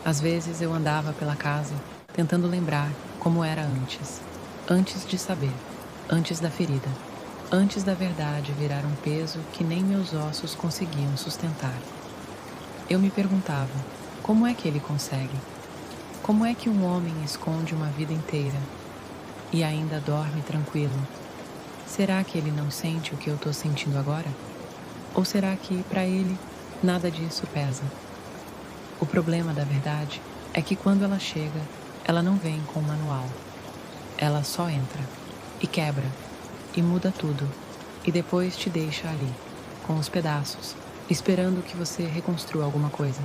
Às vezes eu andava pela casa, tentando lembrar como era antes. Antes de saber, antes da ferida, antes da verdade virar um peso que nem meus ossos conseguiam sustentar. Eu me perguntava, como é que ele consegue? Como é que um homem esconde uma vida inteira e ainda dorme tranquilo? Será que ele não sente o que eu estou sentindo agora? Ou será que, para ele, nada disso pesa? O problema da verdade é que quando ela chega, ela não vem com um manual. Ela só entra e quebra e muda tudo e depois te deixa ali, com os pedaços, esperando que você reconstrua alguma coisa.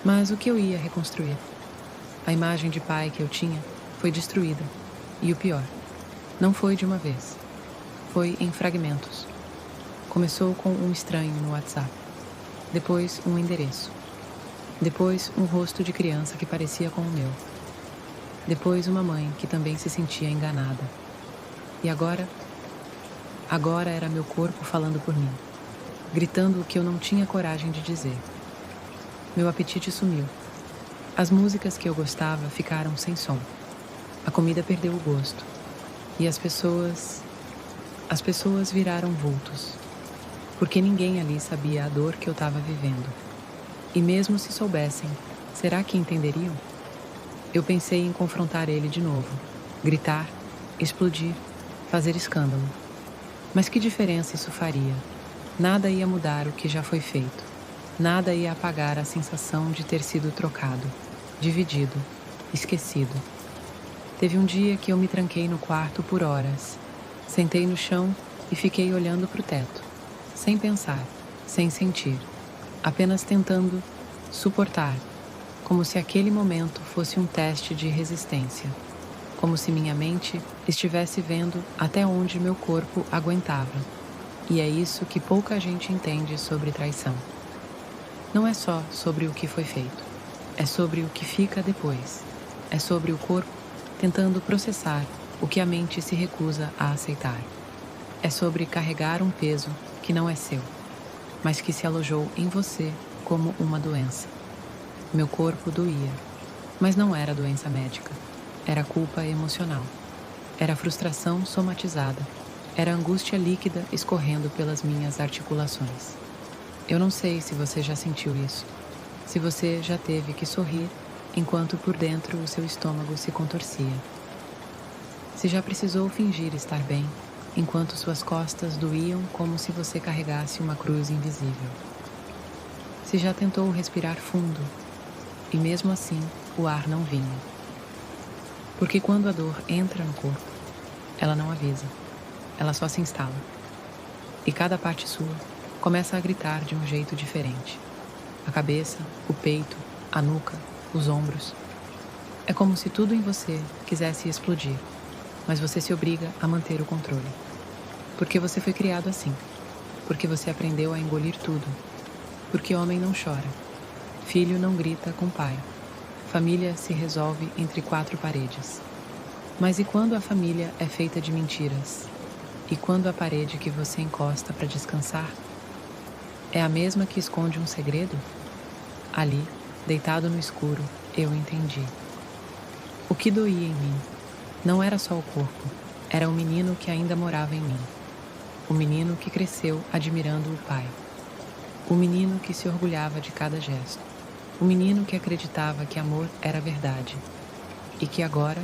Mas o que eu ia reconstruir? A imagem de pai que eu tinha foi destruída. E o pior, não foi de uma vez. Foi em fragmentos. Começou com um estranho no WhatsApp. Depois um endereço. Depois um rosto de criança que parecia com o meu. Depois uma mãe que também se sentia enganada. E agora? Agora era meu corpo falando por mim, gritando o que eu não tinha coragem de dizer. Meu apetite sumiu. As músicas que eu gostava ficaram sem som. A comida perdeu o gosto. E as pessoas viraram vultos. Porque ninguém ali sabia a dor que eu estava vivendo. E mesmo se soubessem, será que entenderiam? Eu pensei em confrontar ele de novo, gritar, explodir, fazer escândalo. Mas que diferença isso faria? Nada ia mudar o que já foi feito. Nada ia apagar a sensação de ter sido trocado, dividido, esquecido. Teve um dia que eu me tranquei no quarto por horas. Sentei no chão e fiquei olhando para o teto, sem pensar, sem sentir, apenas tentando Suportar, como se aquele momento fosse um teste de resistência, como se minha mente estivesse vendo até onde meu corpo aguentava. E é isso que pouca gente entende sobre traição. Não é só sobre o que foi feito, é sobre o que fica depois. É sobre o corpo tentando processar o que a mente se recusa a aceitar. É sobre carregar um peso que não é seu, mas que se alojou em você como uma doença. Meu corpo doía, mas não era doença médica. Era culpa emocional. Era frustração somatizada. Era angústia líquida escorrendo pelas minhas articulações. Eu não sei se você já sentiu isso. Se você já teve que sorrir enquanto por dentro o seu estômago se contorcia. Se já precisou fingir estar bem enquanto suas costas doíam como se você carregasse uma cruz invisível. Se já tentou respirar fundo e mesmo assim o ar não vinha. Porque quando a dor entra no corpo, ela não avisa, ela só se instala. E cada parte sua começa a gritar de um jeito diferente. A cabeça, o peito, a nuca, os ombros. É como se tudo em você quisesse explodir, mas você se obriga a manter o controle. Porque você foi criado assim. Porque você aprendeu a engolir tudo. Porque homem não chora. Filho não grita com pai. Família se resolve entre quatro paredes. Mas e quando a família é feita de mentiras? E quando a parede que você encosta para descansar é a mesma que esconde um segredo? Ali, deitado no escuro, eu entendi. O que doía em mim não era só o corpo, era o menino que ainda morava em mim. O menino que cresceu admirando o pai. O menino que se orgulhava de cada gesto. O menino que acreditava que amor era verdade e que agora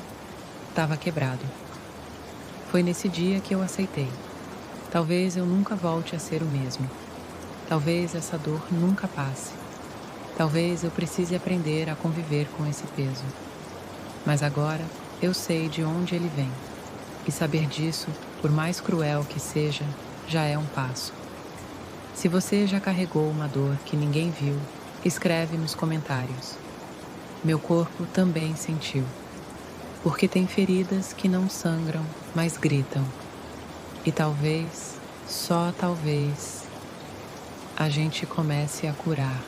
estava quebrado. Foi nesse dia que eu aceitei. Talvez eu nunca volte a ser o mesmo. Talvez essa dor nunca passe. Talvez eu precise aprender a conviver com esse peso. Mas agora eu sei de onde ele vem. E saber disso, por mais cruel que seja, já é um passo. Se você já carregou uma dor que ninguém viu, escreve nos comentários. Meu corpo também sentiu. Porque tem feridas que não sangram, mas gritam. E talvez, só talvez, a gente comece a curar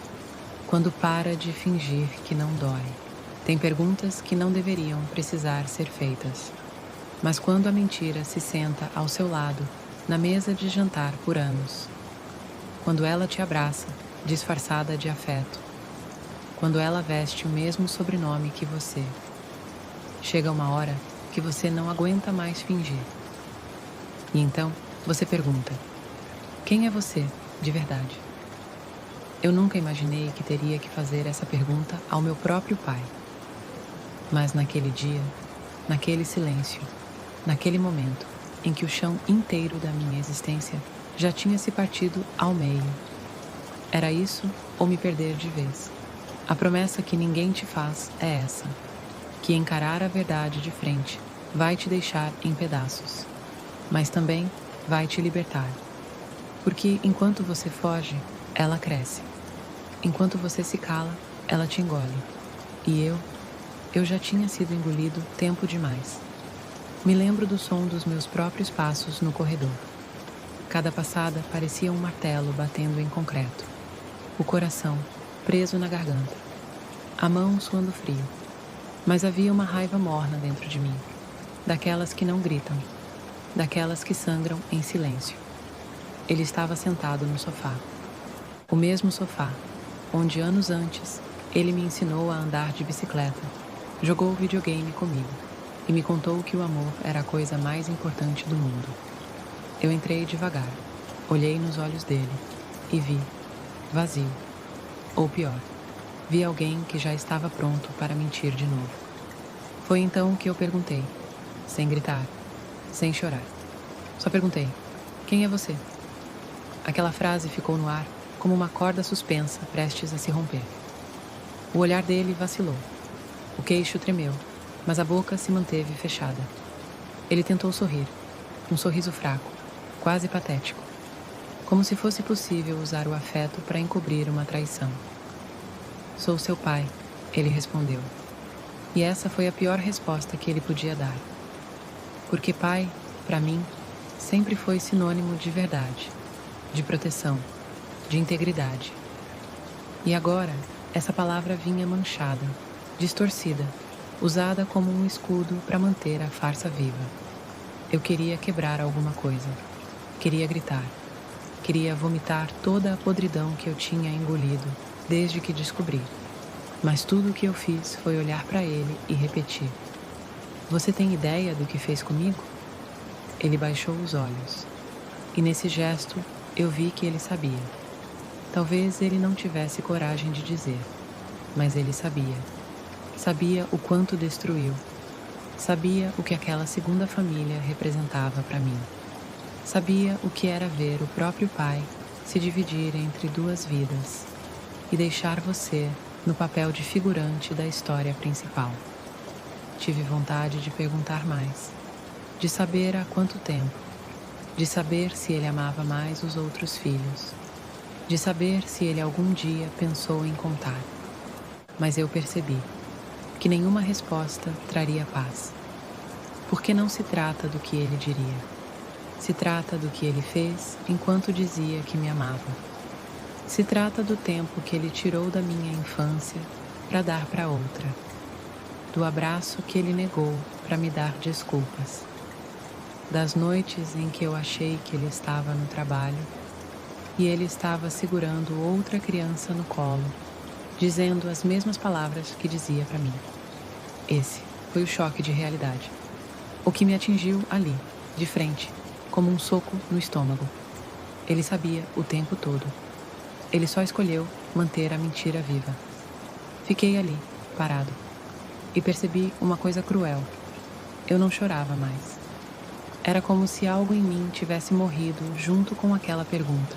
quando para de fingir que não dói. Tem perguntas que não deveriam precisar ser feitas. Mas quando a mentira se senta ao seu lado, na mesa de jantar por anos, quando ela te abraça, disfarçada de afeto, quando ela veste o mesmo sobrenome que você, chega uma hora que você não aguenta mais fingir. E então você pergunta: quem é você, de verdade? Eu nunca imaginei que teria que fazer essa pergunta ao meu próprio pai. Mas naquele dia, naquele silêncio, naquele momento em que o chão inteiro da minha existência já tinha se partido ao meio, era isso ou me perder de vez. A promessa que ninguém te faz é essa: que encarar a verdade de frente vai te deixar em pedaços, mas também vai te libertar. Porque enquanto você foge, ela cresce. Enquanto você se cala, ela te engole. E eu já tinha sido engolido tempo demais. Me lembro do som dos meus próprios passos no corredor. Cada passada parecia um martelo batendo em concreto. O coração preso na garganta. A mão suando frio. Mas havia uma raiva morna dentro de mim. Daquelas que não gritam. Daquelas que sangram em silêncio. Ele estava sentado no sofá. O mesmo sofá, onde anos antes ele me ensinou a andar de bicicleta, jogou videogame comigo e me contou que o amor era a coisa mais importante do mundo. Eu entrei devagar, olhei nos olhos dele e vi, vazio. Ou pior, vi alguém que já estava pronto para mentir de novo. Foi então que eu perguntei, sem gritar, sem chorar. Só perguntei: quem é você? Aquela frase ficou no ar como uma corda suspensa prestes a se romper. O olhar dele vacilou. O queixo tremeu, mas a boca se manteve fechada. Ele tentou sorrir, um sorriso fraco, quase patético, como se fosse possível usar o afeto para encobrir uma traição. Sou seu pai, ele respondeu. E essa foi a pior resposta que ele podia dar. Porque pai, para mim, sempre foi sinônimo de verdade, de proteção, de integridade. E agora, essa palavra vinha manchada, distorcida, usada como um escudo para manter a farsa viva. Eu queria quebrar alguma coisa. Queria gritar. Queria vomitar toda a podridão que eu tinha engolido desde que descobri. Mas tudo o que eu fiz foi olhar para ele e repetir: Você tem ideia do que fez comigo? Ele baixou os olhos. E nesse gesto, eu vi que ele sabia. Talvez ele não tivesse coragem de dizer, mas ele sabia. Sabia o quanto destruiu. Sabia o que aquela segunda família representava para mim. Sabia o que era ver o próprio pai se dividir entre duas vidas e deixar você no papel de figurante da história principal. Tive vontade de perguntar mais, de saber há quanto tempo, de saber se ele amava mais os outros filhos, de saber se ele algum dia pensou em contar. Mas eu percebi que nenhuma resposta traria paz. Porque não se trata do que ele diria. Se trata do que ele fez enquanto dizia que me amava. Se trata do tempo que ele tirou da minha infância para dar para outra. Do abraço que ele negou para me dar desculpas. Das noites em que eu achei que ele estava no trabalho e ele estava segurando outra criança no colo, dizendo as mesmas palavras que dizia para mim. Esse foi o choque de realidade. O que me atingiu ali, de frente, como um soco no estômago. Ele sabia o tempo todo. Ele só escolheu manter a mentira viva. Fiquei ali, parado, e percebi uma coisa cruel. Eu não chorava mais. Era como se algo em mim tivesse morrido junto com aquela pergunta.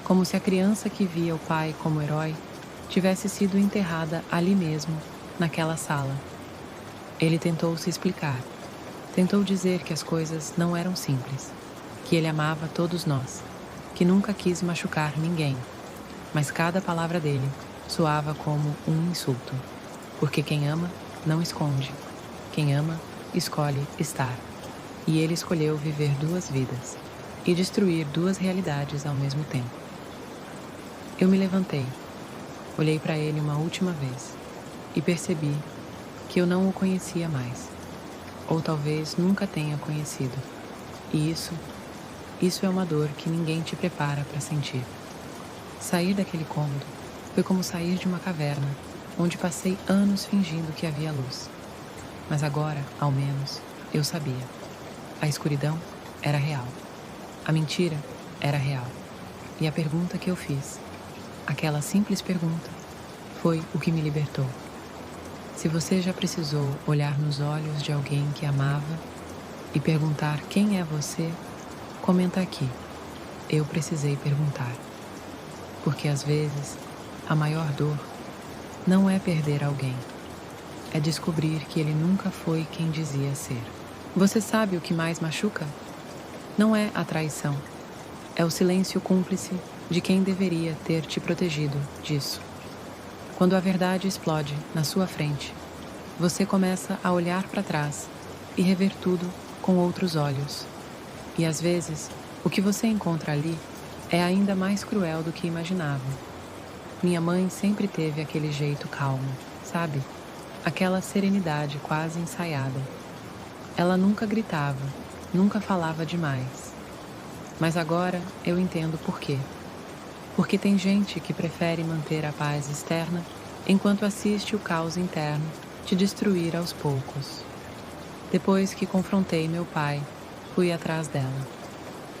Como se a criança que via o pai como herói tivesse sido enterrada ali mesmo, naquela sala. Ele tentou se explicar. Tentou dizer que as coisas não eram simples, que ele amava todos nós, que nunca quis machucar ninguém. Mas cada palavra dele soava como um insulto, porque quem ama não esconde. Quem ama escolhe estar. E ele escolheu viver duas vidas e destruir duas realidades ao mesmo tempo. Eu me levantei, olhei para ele uma última vez e percebi que eu não o conhecia mais, ou talvez nunca tenha conhecido. E isso é uma dor que ninguém te prepara para sentir. Sair daquele cômodo foi como sair de uma caverna, onde passei anos fingindo que havia luz. Mas agora, ao menos, eu sabia. A escuridão era real. A mentira era real. E a pergunta que eu fiz, aquela simples pergunta, foi o que me libertou. Se você já precisou olhar nos olhos de alguém que amava e perguntar quem é você, comenta aqui. Eu precisei perguntar. Porque às vezes, a maior dor não é perder alguém. É descobrir que ele nunca foi quem dizia ser. Você sabe o que mais machuca? Não é a traição. É o silêncio cúmplice de quem deveria ter te protegido disso. Quando a verdade explode na sua frente, você começa a olhar para trás e rever tudo com outros olhos. E às vezes, o que você encontra ali é ainda mais cruel do que imaginava. Minha mãe sempre teve aquele jeito calmo, sabe? Aquela serenidade quase ensaiada. Ela nunca gritava, nunca falava demais. Mas agora eu entendo por quê. Porque tem gente que prefere manter a paz externa enquanto assiste o caos interno te destruir aos poucos. Depois que confrontei meu pai, fui atrás dela.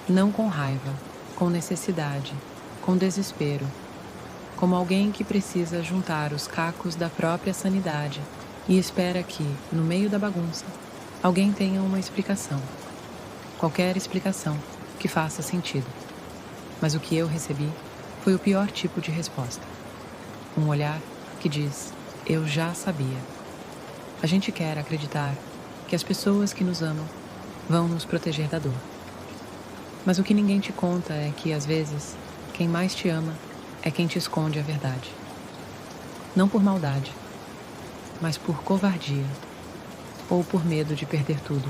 Não com raiva, com necessidade, com desespero. Como alguém que precisa juntar os cacos da própria sanidade e espera que, no meio da bagunça, alguém tenha uma explicação. Qualquer explicação que faça sentido. Mas o que eu recebi foi o pior tipo de resposta. Um olhar que diz, eu já sabia. A gente quer acreditar que as pessoas que nos amam vão nos proteger da dor. Mas o que ninguém te conta é que, às vezes, quem mais te ama é quem te esconde a verdade. Não por maldade, mas por covardia, ou por medo de perder tudo,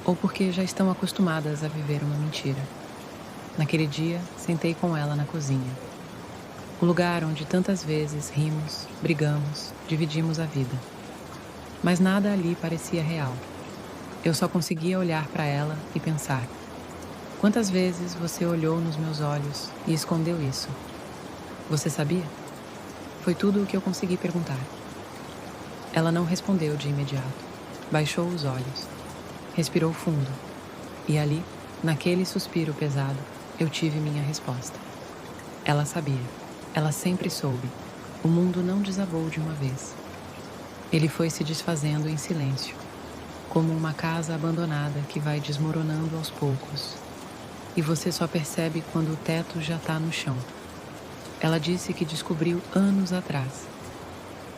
ou porque já estão acostumadas a viver uma mentira. Naquele dia, sentei com ela na cozinha, o lugar onde tantas vezes rimos, brigamos, dividimos a vida. Mas nada ali parecia real. Eu só conseguia olhar para ela e pensar: quantas vezes você olhou nos meus olhos e escondeu isso? Você sabia? Foi tudo o que eu consegui perguntar. Ela não respondeu de imediato. Baixou os olhos, respirou fundo, e ali, naquele suspiro pesado, eu tive minha resposta. Ela sabia. Ela sempre soube. O mundo não desabou de uma vez. Ele foi se desfazendo em silêncio, como uma casa abandonada que vai desmoronando aos poucos, e você só percebe quando o teto já está no chão. Ela disse que descobriu anos atrás,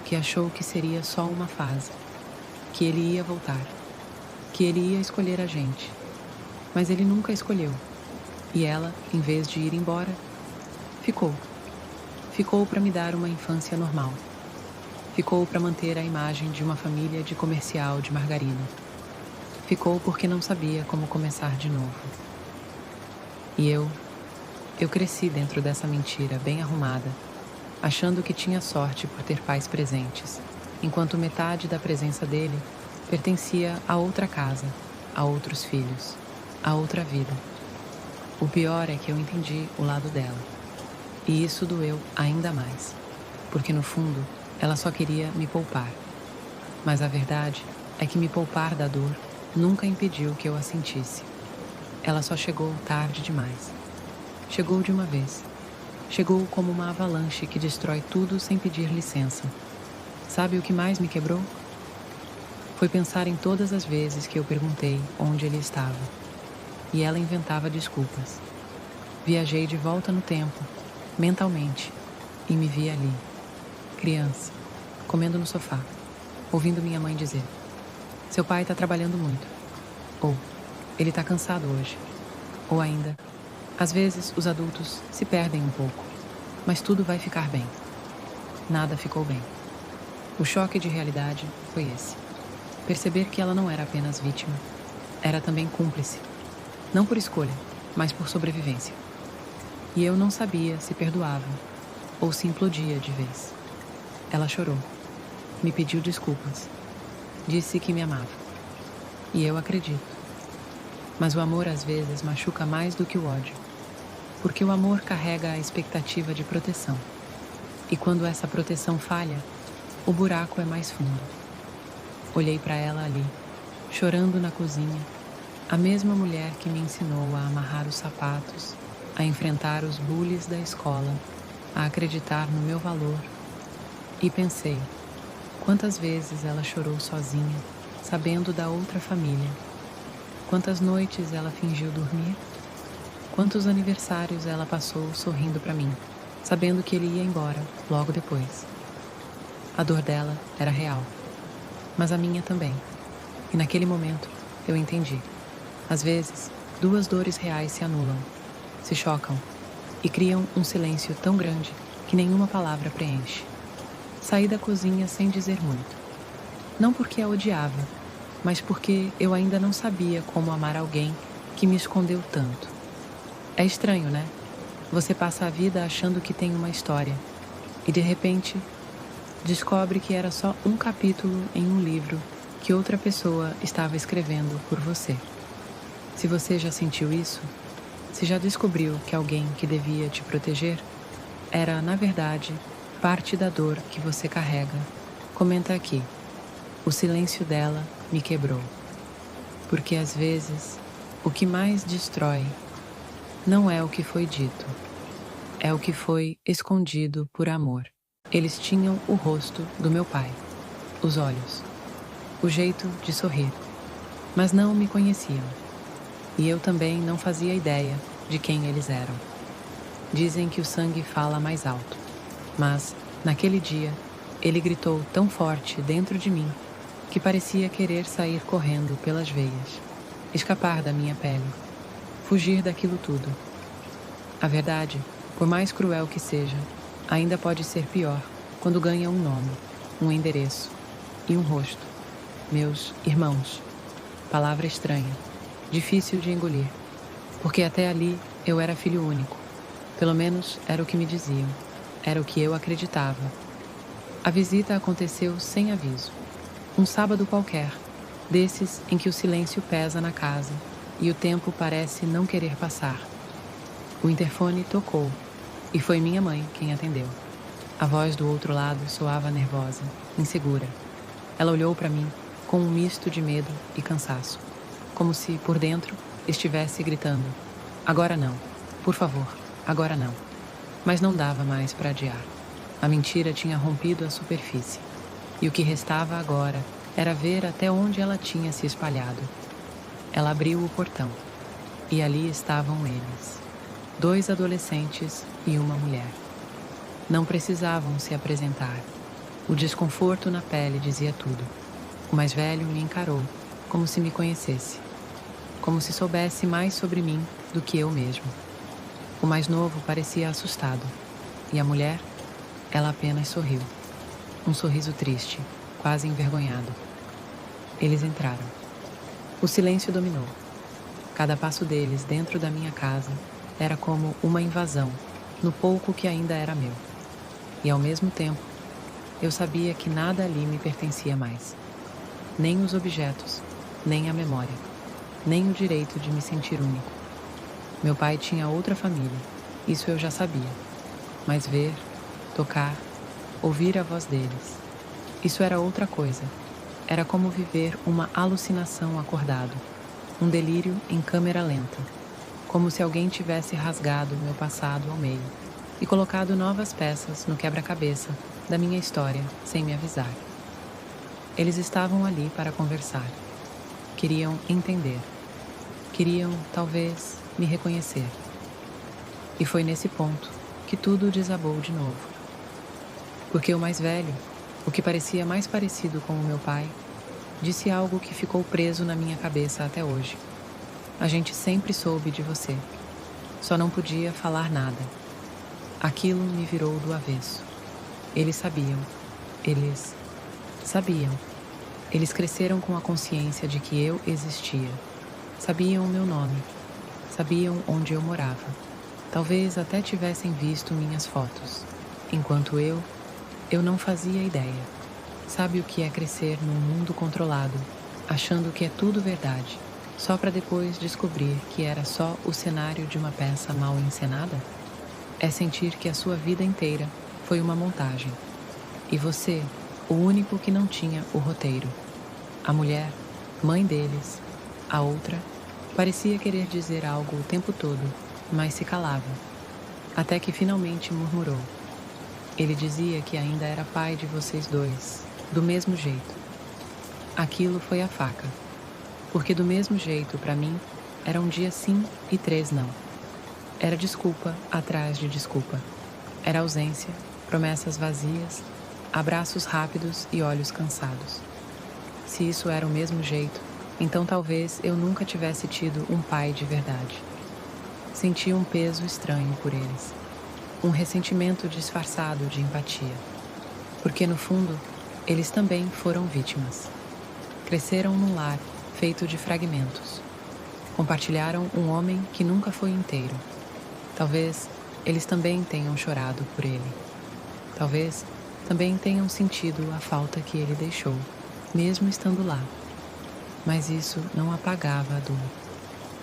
que achou que seria só uma fase, que ele ia voltar, que ele ia escolher a gente, mas ele nunca escolheu. E ela, em vez de ir embora, ficou. Ficou para me dar uma infância normal. Ficou para manter a imagem de uma família de comercial de margarina. Ficou porque não sabia como começar de novo. E eu cresci dentro dessa mentira bem arrumada, achando que tinha sorte por ter pais presentes, enquanto metade da presença dele pertencia a outra casa, a outros filhos, a outra vida. O pior é que eu entendi o lado dela. E isso doeu ainda mais, porque no fundo ela só queria me poupar. Mas a verdade é que me poupar da dor nunca impediu que eu a sentisse. Ela só chegou tarde demais. Chegou de uma vez. Chegou como uma avalanche que destrói tudo sem pedir licença. Sabe o que mais me quebrou? Foi pensar em todas as vezes que eu perguntei onde ele estava. E ela inventava desculpas. Viajei de volta no tempo, mentalmente, e me vi ali, criança, comendo no sofá, ouvindo minha mãe dizer: seu pai está trabalhando muito. Ou, ele está cansado hoje. Ou ainda, às vezes os adultos se perdem um pouco, mas tudo vai ficar bem. Nada ficou bem. O choque de realidade foi esse. Perceber que ela não era apenas vítima, era também cúmplice. Não por escolha, mas por sobrevivência. E eu não sabia se perdoava ou se implodia de vez. Ela chorou, me pediu desculpas, disse que me amava. E eu acredito. Mas o amor às vezes machuca mais do que o ódio, porque o amor carrega a expectativa de proteção. E quando essa proteção falha, o buraco é mais fundo. Olhei para ela ali, chorando na cozinha, a mesma mulher que me ensinou a amarrar os sapatos, a enfrentar os bullies da escola, a acreditar no meu valor. E pensei, quantas vezes ela chorou sozinha, sabendo da outra família. Quantas noites ela fingiu dormir? Quantos aniversários ela passou sorrindo para mim, sabendo que ele ia embora logo depois. A dor dela era real, mas a minha também. E naquele momento eu entendi. Às vezes, duas dores reais se anulam, se chocam e criam um silêncio tão grande que nenhuma palavra preenche. Saí da cozinha sem dizer muito. Não porque a odiava, mas porque eu ainda não sabia como amar alguém que me escondeu tanto. É estranho, né? Você passa a vida achando que tem uma história e, de repente, descobre que era só um capítulo em um livro que outra pessoa estava escrevendo por você. Se você já sentiu isso, se já descobriu que alguém que devia te proteger era, na verdade, parte da dor que você carrega, comenta aqui. O silêncio dela me quebrou. Porque às vezes, o que mais destrói não é o que foi dito, é o que foi escondido por amor. Eles tinham o rosto do meu pai, os olhos, o jeito de sorrir, mas não me conheciam. E eu também não fazia ideia de quem eles eram. Dizem que o sangue fala mais alto, mas, naquele dia, ele gritou tão forte dentro de mim que parecia querer sair correndo pelas veias, escapar da minha pele, fugir daquilo tudo. A verdade, por mais cruel que seja, ainda pode ser pior quando ganha um nome, um endereço e um rosto. Meus irmãos. Palavra estranha, difícil de engolir, porque até ali eu era filho único. Pelo menos era o que me diziam, era o que eu acreditava. A visita aconteceu sem aviso. Um sábado qualquer, desses em que o silêncio pesa na casa e o tempo parece não querer passar. O interfone tocou e foi minha mãe quem atendeu. A voz do outro lado soava nervosa, insegura. Ela olhou para mim com um misto de medo e cansaço, como se, por dentro, estivesse gritando: agora não, por favor, agora não. Mas não dava mais para adiar. A mentira tinha rompido a superfície, e o que restava agora era ver até onde ela tinha se espalhado. Ela abriu o portão, e ali estavam eles, 2 adolescentes e uma mulher. Não precisavam se apresentar. O desconforto na pele dizia tudo. O mais velho me encarou, como se me conhecesse, como se soubesse mais sobre mim do que eu mesmo. O mais novo parecia assustado, e a mulher, ela apenas sorriu. Um sorriso triste, quase envergonhado. Eles entraram. O silêncio dominou. Cada passo deles dentro da minha casa era como uma invasão no pouco que ainda era meu. E ao mesmo tempo, eu sabia que nada ali me pertencia mais. Nem os objetos, nem a memória, nem o direito de me sentir único. Meu pai tinha outra família, isso eu já sabia. Mas ver, tocar, ouvir a voz deles, isso era outra coisa. Era como viver uma alucinação acordado, um delírio em câmera lenta, como se alguém tivesse rasgado meu passado ao meio e colocado novas peças no quebra-cabeça da minha história sem me avisar. Eles estavam ali para conversar. Queriam entender. Queriam, talvez, me reconhecer. E foi nesse ponto que tudo desabou de novo. Porque o mais velho, o que parecia mais parecido com o meu pai, disse algo que ficou preso na minha cabeça até hoje. A gente sempre soube de você. Só não podia falar nada. Aquilo me virou do avesso. Eles sabiam. Eles sabiam. Eles cresceram com a consciência de que eu existia. Sabiam o meu nome. Sabiam onde eu morava. Talvez até tivessem visto minhas fotos. Enquanto eu não fazia ideia. Sabe o que é crescer num mundo controlado, achando que é tudo verdade, só para depois descobrir que era só o cenário de uma peça mal encenada? É sentir que a sua vida inteira foi uma montagem. E você, o único que não tinha o roteiro. A mulher, mãe deles, a outra, parecia querer dizer algo o tempo todo, mas se calava. Até que finalmente murmurou. Ele dizia que ainda era pai de vocês dois, do mesmo jeito. Aquilo foi a faca. Porque do mesmo jeito, para mim, era um dia sim e 3 não. Era desculpa atrás de desculpa. Era ausência, promessas vazias, abraços rápidos e olhos cansados. Se isso era o mesmo jeito, então talvez eu nunca tivesse tido um pai de verdade. Senti um peso estranho por eles. Um ressentimento disfarçado de empatia. Porque no fundo, eles também foram vítimas. Cresceram num lar feito de fragmentos. Compartilharam um homem que nunca foi inteiro. Talvez eles também tenham chorado por ele. Talvez também tenham sentido a falta que ele deixou, mesmo estando lá. Mas isso não apagava a dor.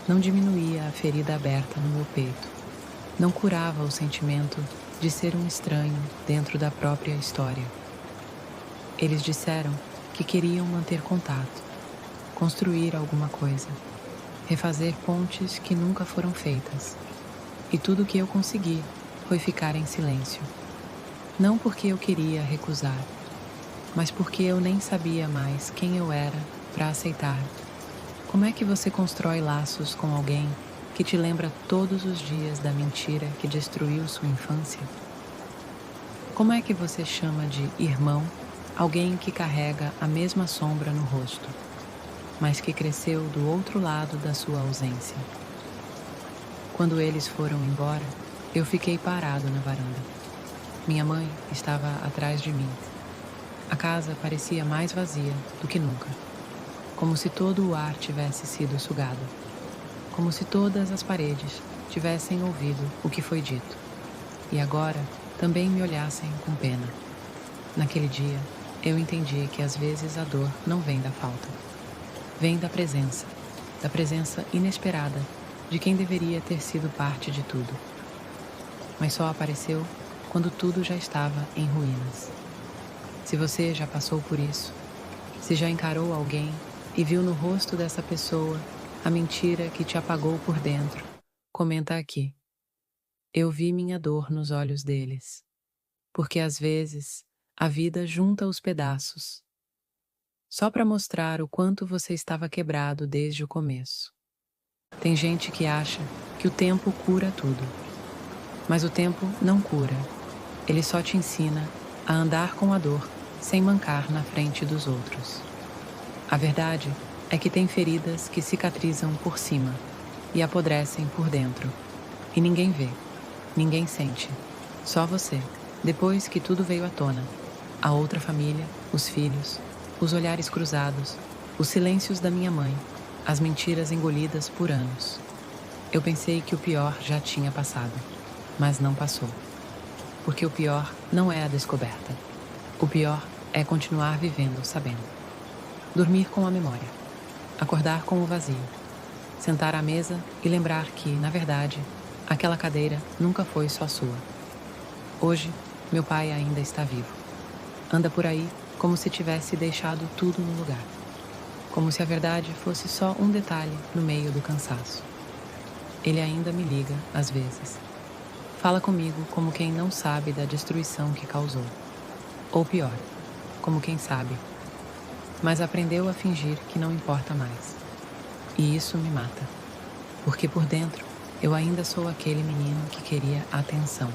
Não diminuía a ferida aberta no meu peito. Não curava o sentimento de ser um estranho dentro da própria história. Eles disseram que queriam manter contato, construir alguma coisa, refazer pontes que nunca foram feitas. E tudo o que eu consegui foi ficar em silêncio. Não porque eu queria recusar, mas porque eu nem sabia mais quem eu era para aceitar. Como é que você constrói laços com alguém que te lembra todos os dias da mentira que destruiu sua infância? Como é que você chama de irmão alguém que carrega a mesma sombra no rosto, mas que cresceu do outro lado da sua ausência? Quando eles foram embora, eu fiquei parado na varanda. Minha mãe estava atrás de mim. A casa parecia mais vazia do que nunca, como se todo o ar tivesse sido sugado, como se todas as paredes tivessem ouvido o que foi dito e agora também me olhassem com pena. Naquele dia, eu entendi que às vezes a dor não vem da falta, vem da presença inesperada de quem deveria ter sido parte de tudo. Mas só apareceu quando tudo já estava em ruínas. Se você já passou por isso, se já encarou alguém e viu no rosto dessa pessoa a mentira que te apagou por dentro, comenta aqui. Eu vi minha dor nos olhos deles, porque às vezes a vida junta os pedaços, só para mostrar o quanto você estava quebrado desde o começo. Tem gente que acha que o tempo cura tudo, mas o tempo não cura. Ele só te ensina a andar com a dor sem mancar na frente dos outros. A verdade é que tem feridas que cicatrizam por cima e apodrecem por dentro. E ninguém vê, ninguém sente. Só você, depois que tudo veio à tona. A outra família, os filhos, os olhares cruzados, os silêncios da minha mãe, as mentiras engolidas por anos. Eu pensei que o pior já tinha passado, mas não passou. Porque o pior não é a descoberta. O pior é continuar vivendo sabendo. Dormir com a memória. Acordar com o vazio. Sentar à mesa e lembrar que, na verdade, aquela cadeira nunca foi só sua. Hoje, meu pai ainda está vivo. Anda por aí como se tivesse deixado tudo no lugar. Como se a verdade fosse só um detalhe no meio do cansaço. Ele ainda me liga, às vezes. Fala comigo como quem não sabe da destruição que causou. Ou pior, como quem sabe. Mas aprendeu a fingir que não importa mais. E isso me mata. Porque por dentro, eu ainda sou aquele menino que queria atenção.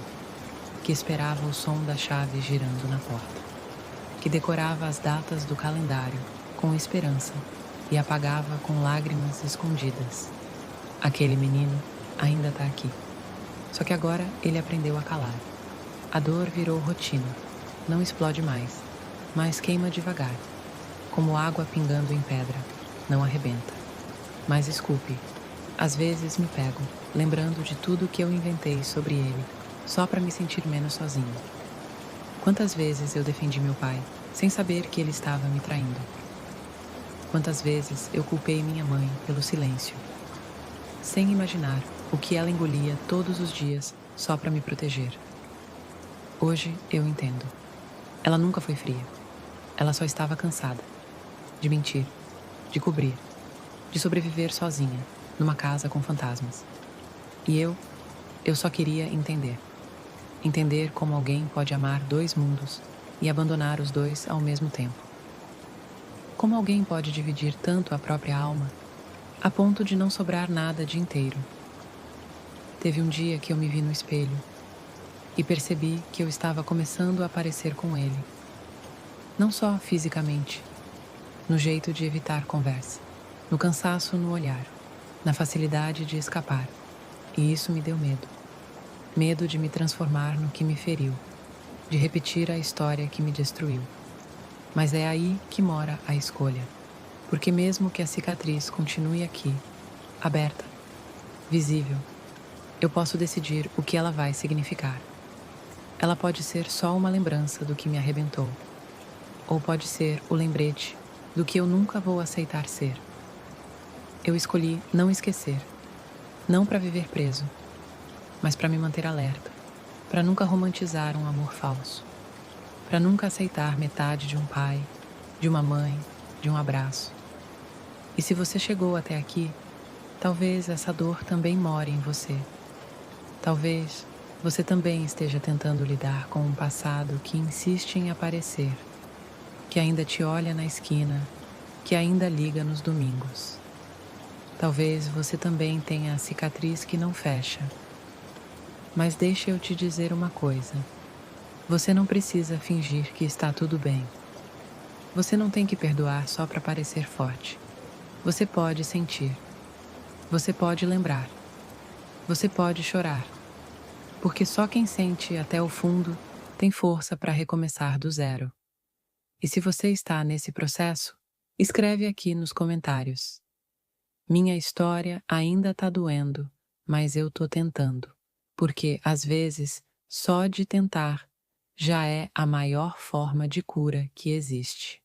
Que esperava o som da chave girando na porta. Que decorava as datas do calendário com esperança e apagava com lágrimas escondidas. Aquele menino ainda está aqui. Só que agora ele aprendeu a calar. A dor virou rotina. Não explode mais, mas queima devagar. Como água pingando em pedra, não arrebenta. Mas esculpe. Às vezes me pego, lembrando de tudo que eu inventei sobre ele, só para me sentir menos sozinho. Quantas vezes eu defendi meu pai, sem saber que ele estava me traindo? Quantas vezes eu culpei minha mãe pelo silêncio, sem imaginar o que ela engolia todos os dias só para me proteger? Hoje eu entendo. Ela nunca foi fria. Ela só estava cansada de mentir, de cobrir, de sobreviver sozinha, numa casa com fantasmas. E eu só queria entender. Entender como alguém pode amar dois mundos e abandonar os dois ao mesmo tempo. Como alguém pode dividir tanto a própria alma, a ponto de não sobrar nada de inteiro. Teve um dia que eu me vi no espelho e percebi que eu estava começando a parecer com ele. Não só fisicamente, no jeito de evitar conversa, no cansaço no olhar, na facilidade de escapar. E isso me deu medo. Medo de me transformar no que me feriu, de repetir a história que me destruiu. Mas é aí que mora a escolha, porque mesmo que a cicatriz continue aqui, aberta, visível, eu posso decidir o que ela vai significar. Ela pode ser só uma lembrança do que me arrebentou, ou pode ser o lembrete do que eu nunca vou aceitar ser. Eu escolhi não esquecer, não para viver preso, mas para me manter alerta, para nunca romantizar um amor falso, para nunca aceitar metade de um pai, de uma mãe, de um abraço. E se você chegou até aqui, talvez essa dor também more em você. Talvez você também esteja tentando lidar com um passado que insiste em aparecer, que ainda te olha na esquina, que ainda liga nos domingos. Talvez você também tenha a cicatriz que não fecha. Mas deixa eu te dizer uma coisa. Você não precisa fingir que está tudo bem. Você não tem que perdoar só para parecer forte. Você pode sentir. Você pode lembrar. Você pode chorar. Porque só quem sente até o fundo tem força para recomeçar do zero. E se você está nesse processo, escreve aqui nos comentários. Minha história ainda tá doendo, mas eu tô tentando. Porque, às vezes, só de tentar já é a maior forma de cura que existe.